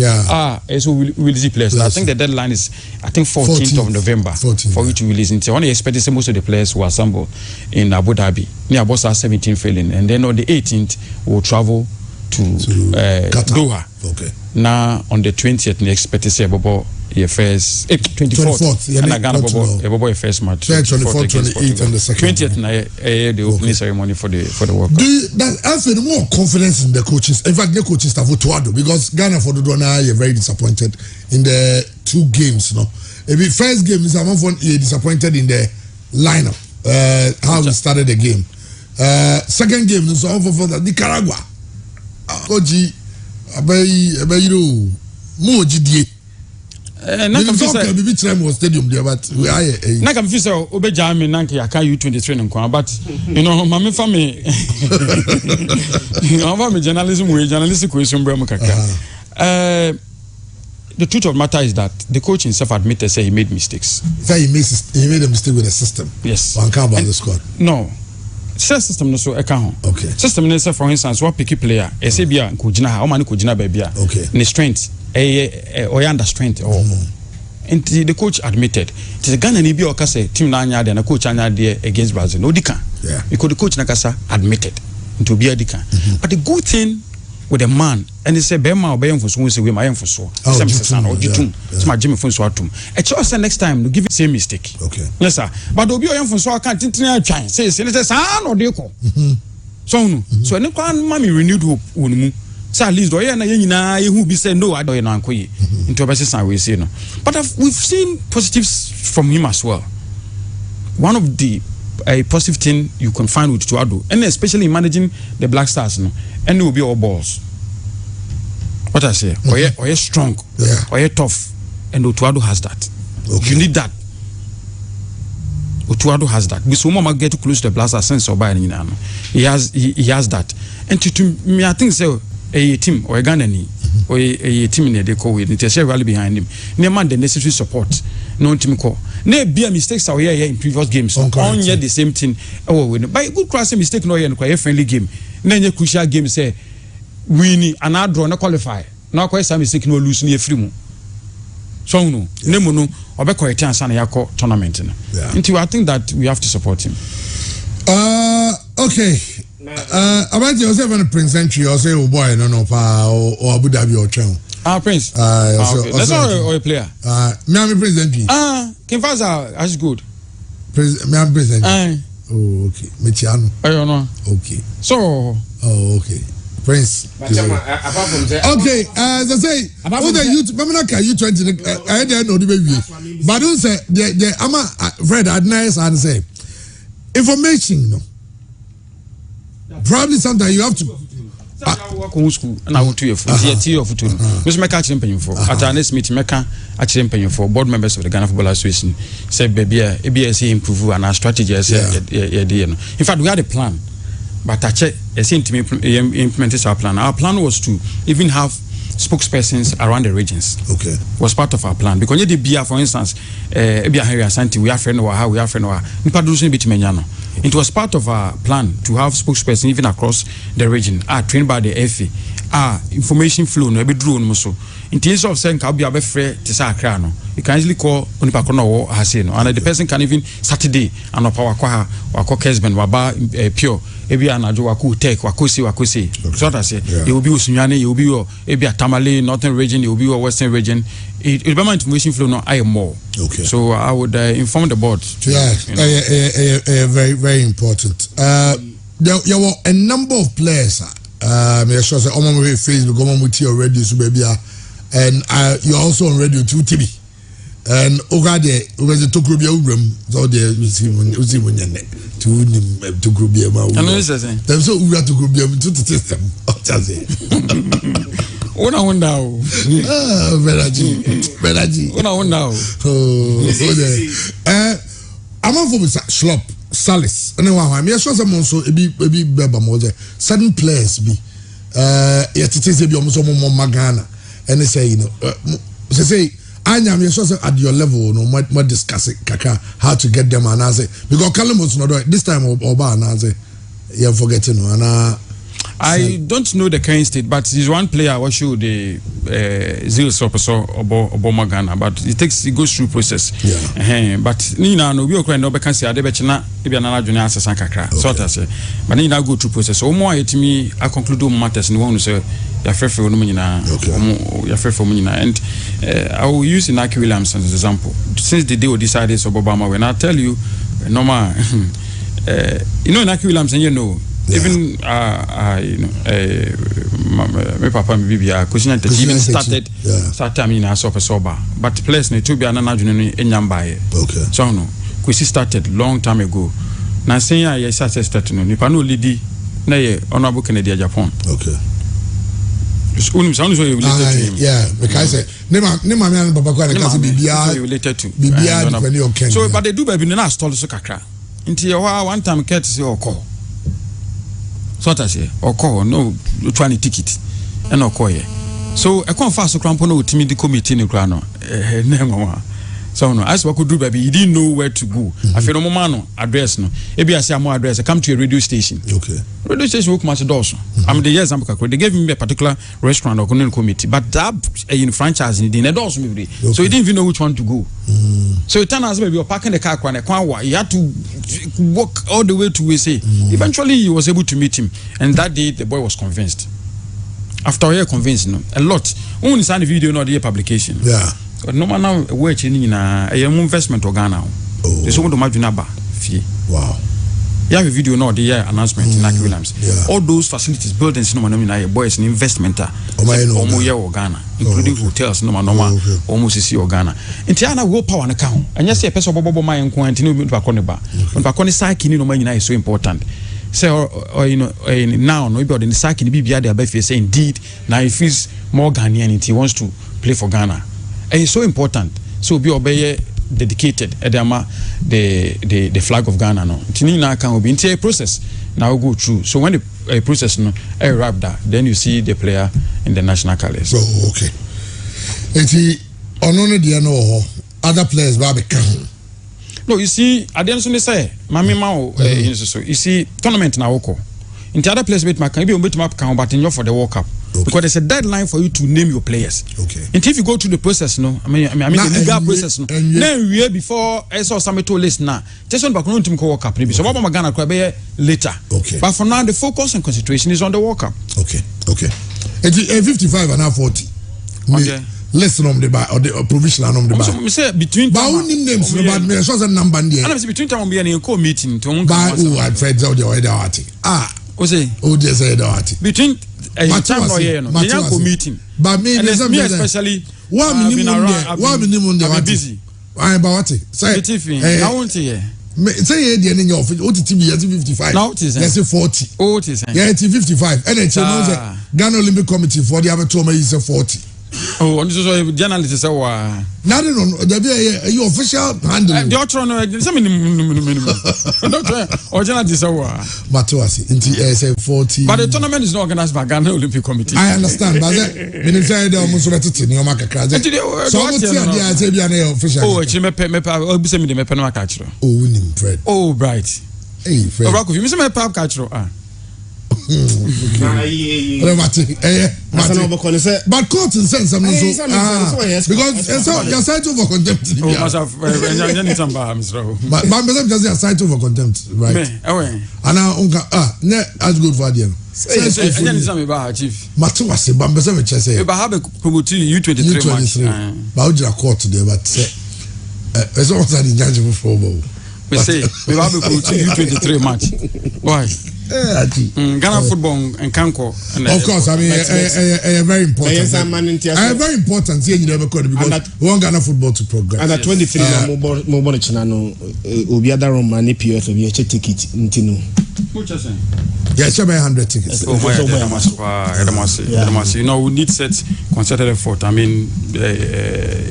So we'll see players. I think the deadline is 14th of November for you to release. Into only expected most of the players who assemble in Abu Dhabi. Near Bossa 17 failing. And then on the 18th we'll travel to Doha. Okay. Now on the 20th, we expect to see Bobo first 24th. And I got Bobo first match. 24th, 28th, and the second. 20th, the opening ceremony for the World Cup. Do you have more confidence in the coaches? In fact, the coaches staff would because Ghana for the Dona are very disappointed in the two games. No, the first game is disappointed in the lineup. How we started the game. Second game is all for the Nicaragua. Koji. Stadium there, but we are U23 but you know, my family journalism the truth of the matter is that the coach himself admitted he made mistakes. He made a mistake with the system. Yes. One can't about the squad. No. System no so okay. System no say for instance what picky player bia kujina ha o mani kujina ba bia ni strength or under strength or and the coach admitted it is Ghana ni bia o ka say team na anya na coach anya there against Brazil no dika because the coach na kasa admitted into bia dika but the good thing with the man and he say bema obey for so say we my for so say Mr. or jitum so my Jimmy for so atum e say next time no give same mistake. Okay. Yes sir, but obi oyen for so can tintin atwan say say no dey ko so no so any kan mami renewed hope wonu say at least do na nyina ye hu bi say no adoy no ankoyi into obesesan we say no but we've seen positives from him as well. One of the a positive thing you can find with Tuado, and especially in managing the Black Stars, no, and it will be all balls. What I say, or you're strong, or you're tough, and Tuado has that. Okay. You need that. Tuado has that. Because when get too close to the Black Stars, sense or by he has that. And to me, I think so. A team or a Ghanaian or a team in the co-with it rally behind him. Near man the necessary support. No team call. Ne be a mistakes are here in previous games. On yet the same thing. Oh, by good crossing mistake no and quite a friendly game. Then your crucial game say winning and draw no qualify. No quite some mistake no lose near free. So no, no, or back quite chance and yako tournament. Until I think that we have to support him. Okay. About yourself and Prince Entry or say oh boy no or Abu Dhabi or Channel. Prince. Okay. That's all a player. Me Prince Entry. Kim Faza that's good. Prince Entry. Oh okay. Mechiano. I don't know. Okay. So. Oh okay. Prince. Okay. As I say, all the youth. U20. I don't know the baby. But don't say the ama Fred adnice and say information no. Probably sometimes you have to Wako school na wotu ye for tie of to Mr. Meka achire mpanyin for at our next meeting Meka achire mpanyin for board members of the Ghana Football Association say baby e say improve and our strategy say in fact we had a plan but I check implement our plan. Our plan was to even have spokespersons around the regions. Okay. Was part of our plan because you did BIA, for instance, Ebia Harry Asante, we are friend or how we are friend or it was part of our plan to have spokespersons even across the region. Trained by the FA. Information flow no be drone so. In terms of saying Kabi Abe Fre Tisa Krano, you can easily call Unipakono or Hasino, and the person can even Saturday and Power Kwaha or Kokesben Waba Pure. Ebi anajo waku tek wakusi so that say you will be Usunyani, you will be Ebi Tamale northern region, you will be western region. It be information flow no I more. Okay. So I would inform the board. Very very important. There were a number of players. Me sure say on my Facebook, on my TV radio so baby and you're also on radio too TV. And Ogade was a Tokrubia room, so there was him when you're to Grubia. Them so we have to Grubia to the system. Una wonder. Benaji. Una wonder. I'm on for Schlop, Salis. And then I'm sure someone so a bit Beba Mose. Certain players be yet it is a be almost more Magana. And they say, you know, they say, I am sure at your level, no more discuss it, Kaka, how to get them and I say, because Callum was not this time Oba and I say, you're forgetting, and I don't know the current state, but there's one player I show the zero professor Obama Ghana, but it goes through process. Yeah. But Nina no we okra no be can say ade be china e bia na adwene asesa kakra. So that say. But Nina go through process. So more etimi I conclude matters no one say ya fefe no nyina. Ya fefe no nyina and I will use Inaki Williams as an example. Since the day we decided so Obama when I tell you normal you know Inaki Williams and you know even you know my papa me bibia question even started I mean as of sober but place ne to be an adwene enyambae okay so no kwesi started long time ago na say ya start no nipa no lady na ye honorable Kennedy Japan okay unim sound so related to him yeah because ne ma me an papa kwa na kasi bibia related to bibia depending on Kenya so but they do baby na stall so kakra nti one time get say okọ so that say okọ no trying ticket and okọ here so e kon fast crampo no otimi di committee ni kra no na nwa so no as we could do baby you didn't know where to go afi no mama no address no e bia say am address come to a radio station okay radio station work much doors I'm the years they gave me a particular restaurant or committee but that in franchise in the doors me so he didn't even know which one to go so it turned out maybe you're parking the car you had to walk all the way to USA eventually he was able to meet him and that day the boy was convinced after a year convinced a lot only sign the video not the publication no man now work in a investment organ so want to imagine about fee wow you have a video now the year announcement in Naki Williams all those facilities buildings no man boys an investment Ghana including hotels no man almost see Ghana Intiana will power an account and yes a person bobo my continue to ba on saki no man is so important so you know now no be the saki bibia dey be say indeed now he feels more Ghanaian he wants to play for Ghana and it's so important so be obey dedicated edema the flag of Ghana no tini na can be into a process now go through so when the process no wrap that then you see the player in the national colors so okay enti onono de no other players ba be can no you see at the end so say mami ma so you see tournament na woko in other players bet can be on bet map can but in for the World Cup because there's a deadline for you to name your players okay and if you go through the process no I mean the legal process no then we before I saw some to list now just on back no team World Cup so Baba Magana could be later okay but for now the focus and concentration is on the World Cup okay it's 55 and 40 okay listen on the by or the provisional on the by so say between but only names no but me so number there and between time we are in co meeting to one Fred Zao the say that between time no here no the meeting but me especially one minimum there busy why about what say I want here say the end of OTTB 55. Now it is. Yes, 40. Oh, it is. Yeah, it's 55. And it's Ghana Olympic Committee for the other 2 is 40. Oh, and this is journalists say wow. Now they don't there be your official handle. The other no some minimum. Original this wow. Matuasi into say 40. But the tournament is not organized by Ghana Olympic Committee. I understand, but minister dey almost better to New York crowd. So what there say be an official. Oh, me be me no catch. Oh, winning Fred. Oh, bright. Hey, Fred. Rock of you me pap catch. But court and sense I'm because you're cited over contempt. Oh, must have but I'm just a cited over contempt, right? And now ne as good for them. Matuasi Bambasa which I say have a promote U23 match. But Ujra court today, but say it's also the judge for football. We say we have a U23 match. Why? Ghana football and Kanko. Of course, I mean, very important. Very important. See, you never could because we want Ghana football to progress. And at 23, mobile channel, Obiada Romani PF, we check ticket into. Yeah, it's 100 tickets. You know, we need set concerted effort. I mean,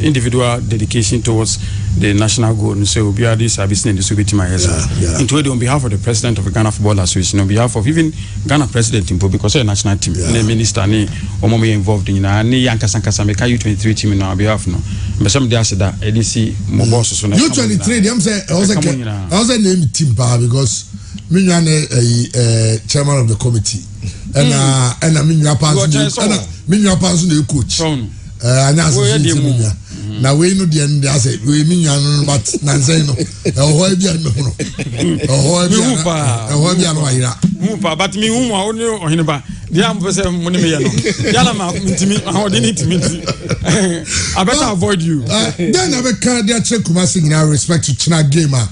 individual dedication towards the national goal. And so, we are this service in the Soviet into it on behalf of the president of the Ghana Football Association, on behalf of even Ghana president, because the national team, the minister, Omomi involved in Yankasankasameka U23 team on behalf. No, but some days that ADC Mobos. U23, them say, I was a name team because. Minyan chairman of the committee and Minya Pass the coach. Now we know the end I say we Minyan but Nanzeno but me or Hinaba. The ambassador Monimia. Yalama to meet I better avoid you. Then I will carry their check in our respect to China Gamer.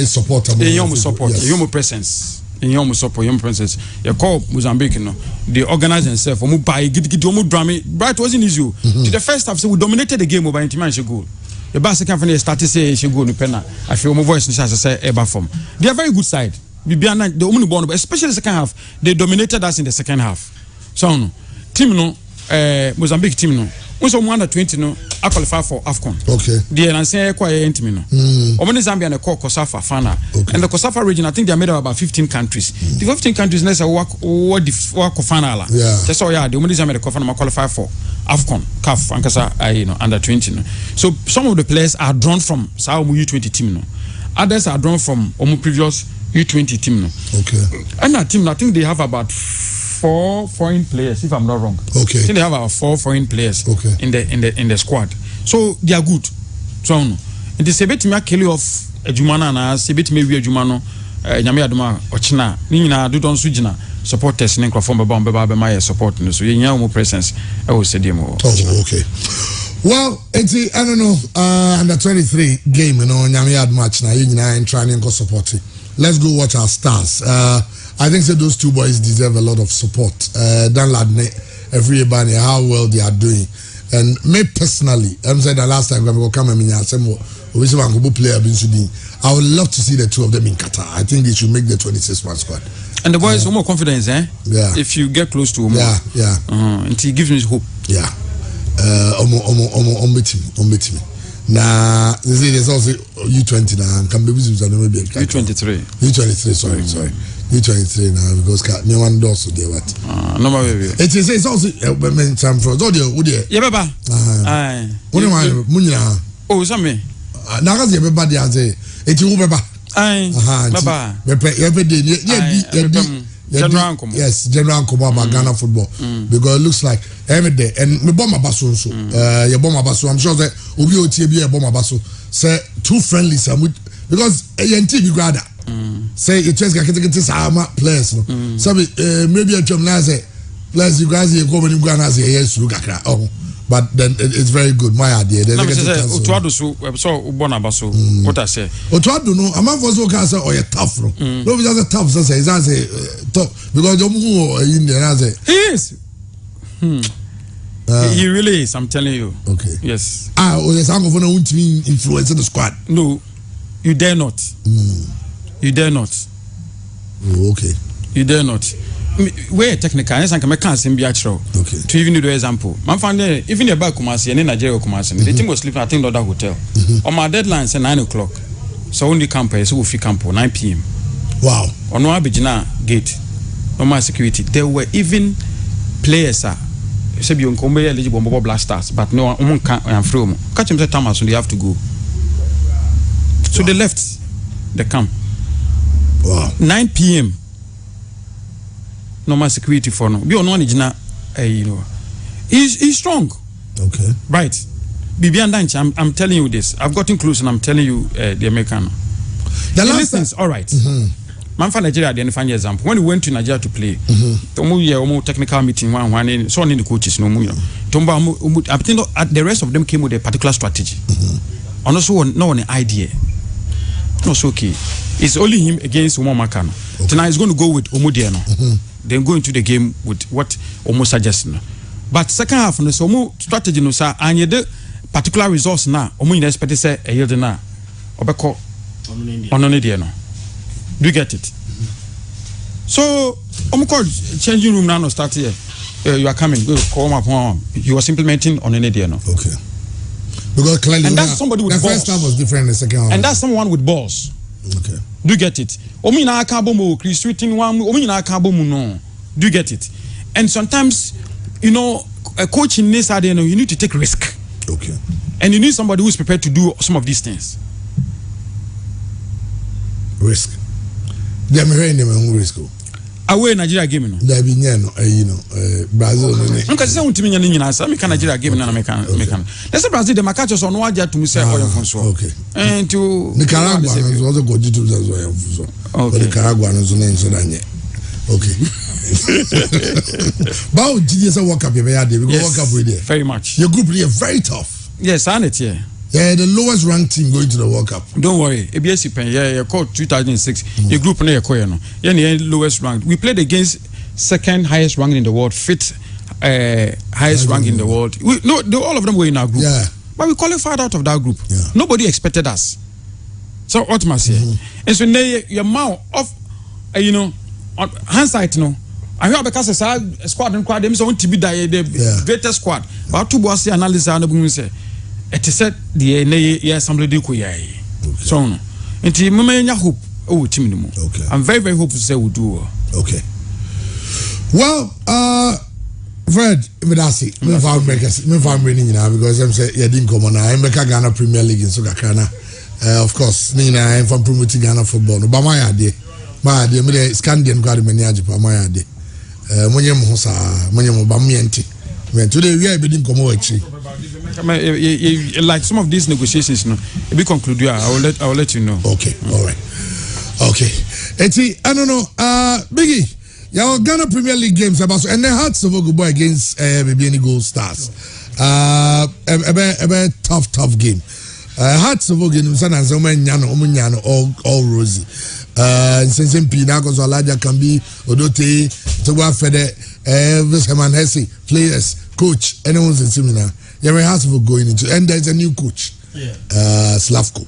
Support your presence in your support your presence. You call Mozambique, no, they organize themselves. Buy get drama. Bright wasn't easy. To the first half, so we dominated the game over intimate goal. The basket company started say she go no penna. I feel my voice as I say ever from. They are very good side. The only born, especially the second half, they dominated us in the second half. So no team no Mozambique team no. Also, under 20 no, I qualify for AFCON. Okay. The answer quite intimate. Omani Zambia and the Kosafa Fana. And the Kosafa region, I think they are made of about 15 countries. The 15 countries let's work Kofana. Yeah. That's all. Yeah. The Omani Zambia Kofana qualify for AFCON, CAF, and Kasa, under 20. No. So some of the players are drawn from Sao U20 team. No. Others are drawn from Omu previous U20 team. No. Okay. And that team, I think they have about 4 foreign players, if I'm not wrong. Okay. I think they have about 4 foreign players. Okay. In the squad. So they are good. So no. In the sebetimi akeli of Ejumana na sebetimi wi Ejumano nyame adoma ochina ni nyina do don so gina supporters ne nkrofo beba be my support no so yenya mo presence e wo stadium. Oh, okay. Well, it's I don't know under 23 game you know nyame adoma achina nyina en trying to support it. Let's go watch our stars. I think that those two boys deserve a lot of support. Dan Ladne, everybody, how well they are doing. And me personally, I'm saying the last time I'm going to come and say, I would love to see the two of them in Qatar. I think they should make the 26-man squad. And the boys more confidence, eh? Yeah. If you get close to Omo. Yeah. And he gives me hope. Yeah. Ombetimi. Now, there's also U20 now. Can be U23. U23, sorry. U23 now because no one does there but no baby. It is also time for audio. Yeah, baba. Aye. Munya. Oh, some na ga ze beba dia ze eti wo beba. Aye. Baba. Yes, general Nkomo about Ghana football because it looks like every day and me bomb abaso so your bomb abaso I'm sure that obi otie bi e bomb abaso say too friendly some because enti bi grada say you just get sama players no so maybe a chum na say players you guys you go when you go na say yes you kakra oh but then it's very good my idea they get it Otuado so born abaso what I say Otuado no among us who can say oh you tough no just a tough say is say tough because you who in there say he is he really is I'm telling you okay yes oh yes I'm going to influence the squad no You dare not. You dare not. Oh, okay. You dare not. Where technical, I can't see actual. Okay. To even do example, man found even the back Kumasi and in Nigeria Kumasi, the team was sleeping. I think the other hotel. On my deadline, say 9 o'clock. So only camp is so we camp 9 p.m. Wow. On no Abidjana gate, no more security. There were even players. Say you come eligible for blasters, but no one can free. Catch him say Thomas, so they have to go. So they left the camp. Wow. 9 p.m. Normal security for no. Be on one you know. He's strong. Okay. Right. Bibian Danch, I'm telling you this. I've gotten close and I'm telling you the American. The last things, all right. Man for Nigeria, the final example. When we went to Nigeria to play, technical meeting one so on the coaches no more. The rest of them came with a particular strategy. And also no an idea. No, so okay. It's only him against Omo Makano. Okay. Tonight he's going to go with Omudiano. Then go into the game with what Omo suggests. But second half, no so Omo strategy no sir, and you the particular resource now. Omo in expect say a yield na obeko Ononidiano. Do you get it? So Omo called changing room now. No start here. You are coming. Go call my home. You was implementing Ononidiano. Okay. Because clearly, and that's somebody with the balls. first half was different in the second half. And that's someone with balls. Okay. Do you get it? Omina akabomo, Chris tweeting one. Omina akabomo no. Do you get it? And sometimes, you know, a coach in this area, you need to take risk. Okay. And you need somebody who is prepared to do some of these things. Risk. They are hearing them on risk. Away Nigeria game no. There be Brazil no. Nka say untimi nya nyina sa me ka Nigeria game na me kan. Let's say Brazil the makacho so no waja to me say oyo fonso. Okay. And to Nicaragua no also go to as oyo fonso. Okay. Nicaragua no so na nso danye. Okay. But did you say World Cup because World Cup we there. Very much. Your group is very tough. Yes, and it yeah. Yeah, the lowest ranked team going to the World Cup. Don't worry. ABS pen yeah, called 2006. Your group na yakoya no. Yeah, the lowest ranked. We played against second highest ranked in the world, fifth highest ranked in the world. All of them were in our group. Yeah. But we qualified out of that group. Yeah. Nobody expected us. So what must say? And so now your mouth of you know on hindsight no. I hear because a squad and quad them so want to be the greatest squad. But to boss analysis and say it said the somebody ko yai. So no. Nti mama hope team no. Okay. I'm very very hopeful to say we do. Okay. Well, Fred, me found winning now because I'm say you didn't come on. I'm Ghana Premier League in Sokakana. Of course, Nina I'm from promoting Ghana football. But my idea, me the Scandian grad manager pa my idea. Monye mo sa, monye mo ba mienti. When today we are bidding come over like some of these negotiations, no, if we conclude, I will let you know. Okay, all right. Okay. Eti, I don't know. Biggie, your Ghana Premier League games about and then Hearts of Ogobo against Bibiani Gold Stars. A tough game. Hearts of Ogobo Nyano all rosy. Since MP now because Alaja can be Odote, Towa Fede, Herman Hesse, players, coach, anyone's in seminar. You're going into, and there's a new coach, Slavko.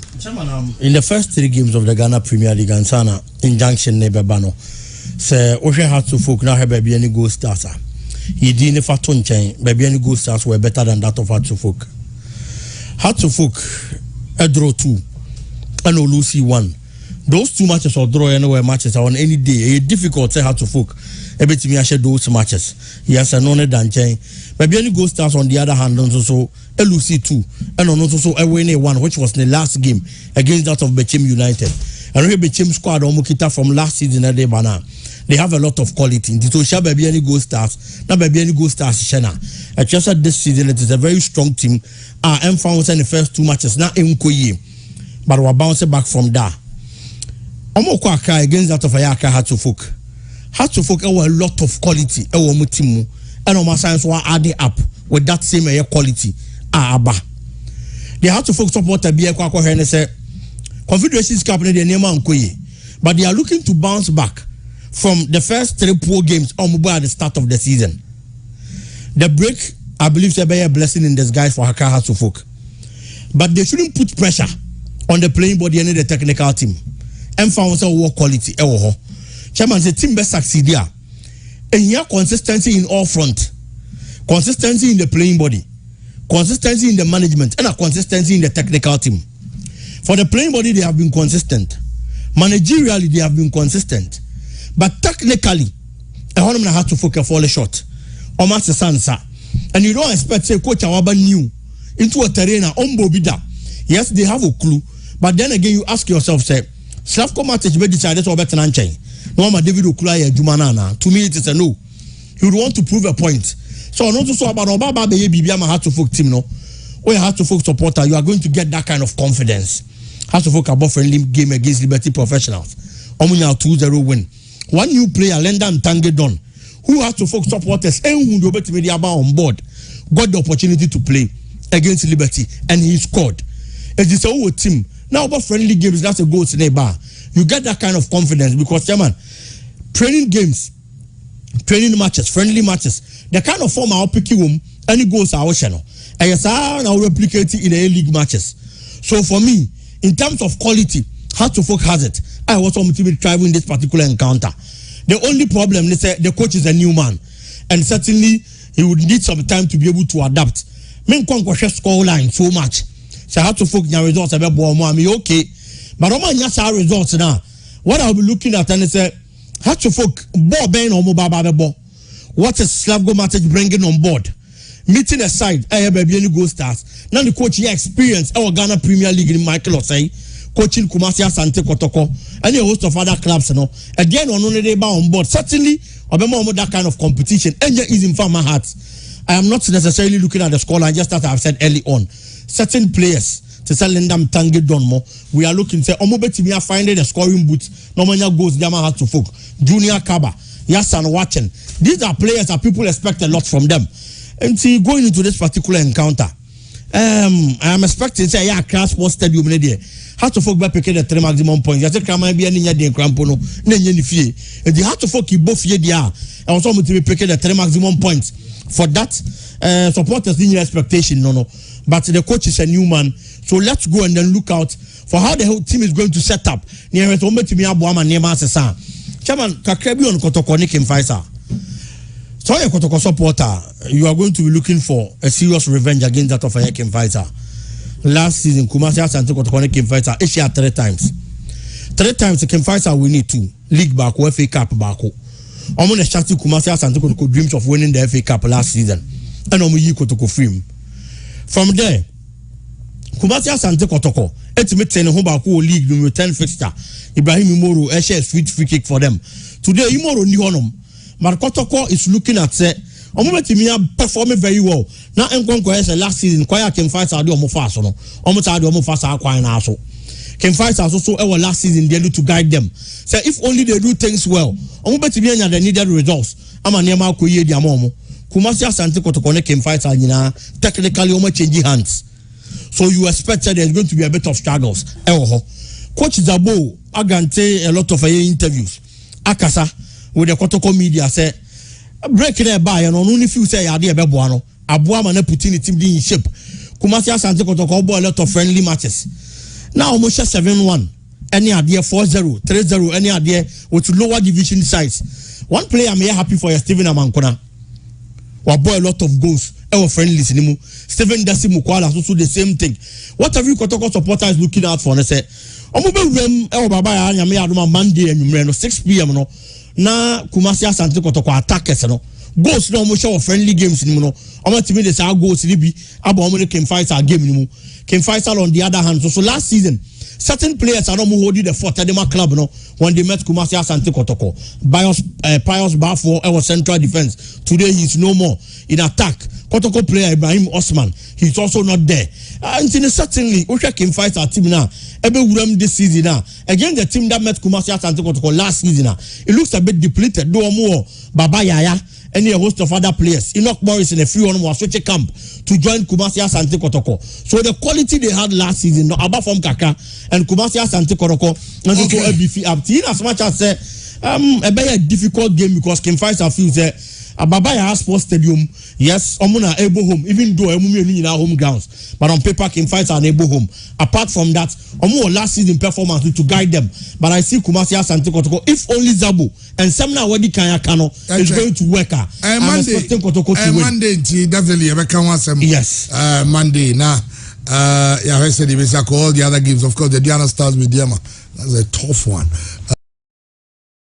In the first 3 games of the Ghana Premier League, and Sana injunction Nebabano, say Oshe had to folk now have baby any goal starter. He didn't for chain, baby any goal stars were better than that of Hatsufolk. Hatsufolk, a draw 2, and Olusi 1. Those 2 matches or draw anywhere matches are on any day. It's difficult to Hatsufolk. Every time I share those matches, he has a non chain. But Biani Gold Stars on the other hand also LUC 2 and also Awene 1, which was the last game against that of Bechem United. And we Bechem squad Omukita from last season at the Bana. They have a lot of quality. So Shabba Biani Gold Stars, not Biani Gold Stars Shena. I just said this season it is a very strong team. M found in the first 2 matches, not Mkoye, but we're bouncing back from there. Omokwaka against that of Ayaka Hatsufolk. Hatsufolk have a lot of quality. Timu. And on my science were adding up with that same quality. Aba. They had to focus support a beer quack and say Confederations Cup in the name of Nkoye. But they are looking to bounce back from the first 3 poor games on mobile at the start of the season. The break, I believe, is a blessing in disguise for Haka Hatsufolk. But they shouldn't put pressure on the playing body and the technical team. And found some work quality. Chairman, the team best succeed here. And here consistency in all front. Consistency in the playing body. Consistency in the management. And a consistency in the technical team. For the playing body, they have been consistent. Managerially, they have been consistent. But technically, a Honman had to focus fall short. Or Master Sansa. And you don't expect, say, Coach Awaba new into a terrain, bida. Yes, they have a clue. But then again, you ask yourself, say, Slavko Matic be decided to better than chain. No, David Okulaya Jumanana. To me, it is a no. He would want to prove a point. So, not to so about Obaba Bibiama had to folk team, no. Or you have to folk supporter, you are going to get that kind of confidence. Has to folk about friendly game against Liberty Professionals. Omunya 2-0 win. One new player, Lenda Ntangedon, who has to folk supporters and who do better media on board, got the opportunity to play against Liberty and he scored. It is a whole team. Now about friendly games, that's a goal to the bar. You get that kind of confidence because, chairman, training games, training matches, friendly matches, the kind of form I'll pick you any goals are channel. And yes, I'll replicate it in the A-League matches. So for me, in terms of quality, how to folk has it. I was on to be driving this particular encounter. The only problem is the coach is a new man, and certainly he would need some time to be able to adapt. Men can't score line so much. So I have to focus on results about Boamami, okay. But I'm not results now. What I'll be looking at and say, how to focus ball bang or mobile. What is Slavko Matic bringing on board? Meeting aside, I have a goal stars. Now the coach here experience our Ghana Premier League in Michael Osei, coaching Kumasi Asante Kotoko, and a host of other clubs, Again, on only day on board. Certainly, Obama that kind of competition. And is in my heart. I am not necessarily looking at the scoreline, just as I've said early on. Certain players, to sell them Tangi Donmo, we are looking to Omobeti are finding the scoring boots. No man goes Yama has to folk. Junior Kaba, Yasan watching. These are players that people expect a lot from them. And see, going into this particular encounter, I am expecting say class sports stadium there. How to folk back the 3 maximum points. You say Krama be any day crampono, nenye fee. And they have to folk both here they are. And also to be picking the 3 maximum points. For that, supporters in your expectation, no. But the coach is a new man, so let's go and then look out for how the whole team is going to set up. Near it, to me Abuama Nema Sesa. Chairman, Kakrebi on Kotoko Nick Faisa. So a Kotoko supporter, you are going to be looking for a serious revenge against that of a Kim Faisa. Last season, Kumasi Asante Kotoko Nick Faisa, Asia 3 times. 3 times the Kim Faisa we need 2. League back, FA Cup back. I'm going to start to Kumasi Asante Kotoko dreams of winning the FA Cup last season. And I'm going to Kotoko film. From there, Kumasi Asante Kotoko, ultimate 10 Hobako League number 10 fixture. Ibrahim Imoro, a sweet free kick for them. Today, Imoro Nihonum. But Kotoko is looking at say, Omobetimia performing very well. Now, Nkonko last season, Kwaya can fight Sadio Mofaso. Omotadio Mofasa Kwaya Naso. Can fight also our last season, they need to guide them. So, if only they do things well, Omobetimia they needed results. I'm a Nema Kuye Diamomo. Kumasi Asante Kotoko can fight technically almost changing hands. So you expect that there's going to be a bit of struggles. Coach Zabo Agante a lot of interviews. Akasa with the Kotoko media say break their buy and only few say Adi Bebuano. Abuama na putting the team in shape. Kumasi Asante Kotoko bought a lot of friendly matches. Now almost 7-1. Any idea 4-0, 3-0, any idea with lower division size. One player I'm happy for Steven Amankona. Boy a lot of goals. Our friendly Stephen Dasi Mukwala also the same thing. What every Kotoko supporter is looking out for? And say, Monday and 6 p.m. No, na Kumasi Asante Kotoko attackers no goals no almost show friendly games no. I'm to me they say goals be about can fight our game no. Can fight on the other hand. So last season, certain players are not holding the fort at the club no when they met Kumasi Asante Kotoko. Pius Bafo our central defense. Today he's no more in attack. Kotoko player Ibrahim Osman, he's also not there. And certainly, Osha can fight our team now. Ebe Uram this season now. Again, the team that met Kumasi Asante Kotoko last season now. It looks a bit depleted. Do more Baba Yaya and a host of other players. Enoch Morris in a free one was switch camp to join Kumasi Asante Kotoko. So the quality they had last season, no above from Kaka and Kumasi Asante Kotoko, and also LBF up. In as much as a very difficult game because Kim Faisal feels Ababaya Sports Stadium, yes, Omuna able home, even though Omuni in our home grounds, but on paper can fight an able home. Apart from that, Omu last season performance to guide them. But I see Kumasi Asante Kotoko, if only Zabu and Semna Wadi Kanya Kano is going to work. I'm expecting Kotoko to win. Monday, definitely, yes. Monday, now, yeah, I said, all the other games, of course, the Diana Stars with Diama. That's a tough one.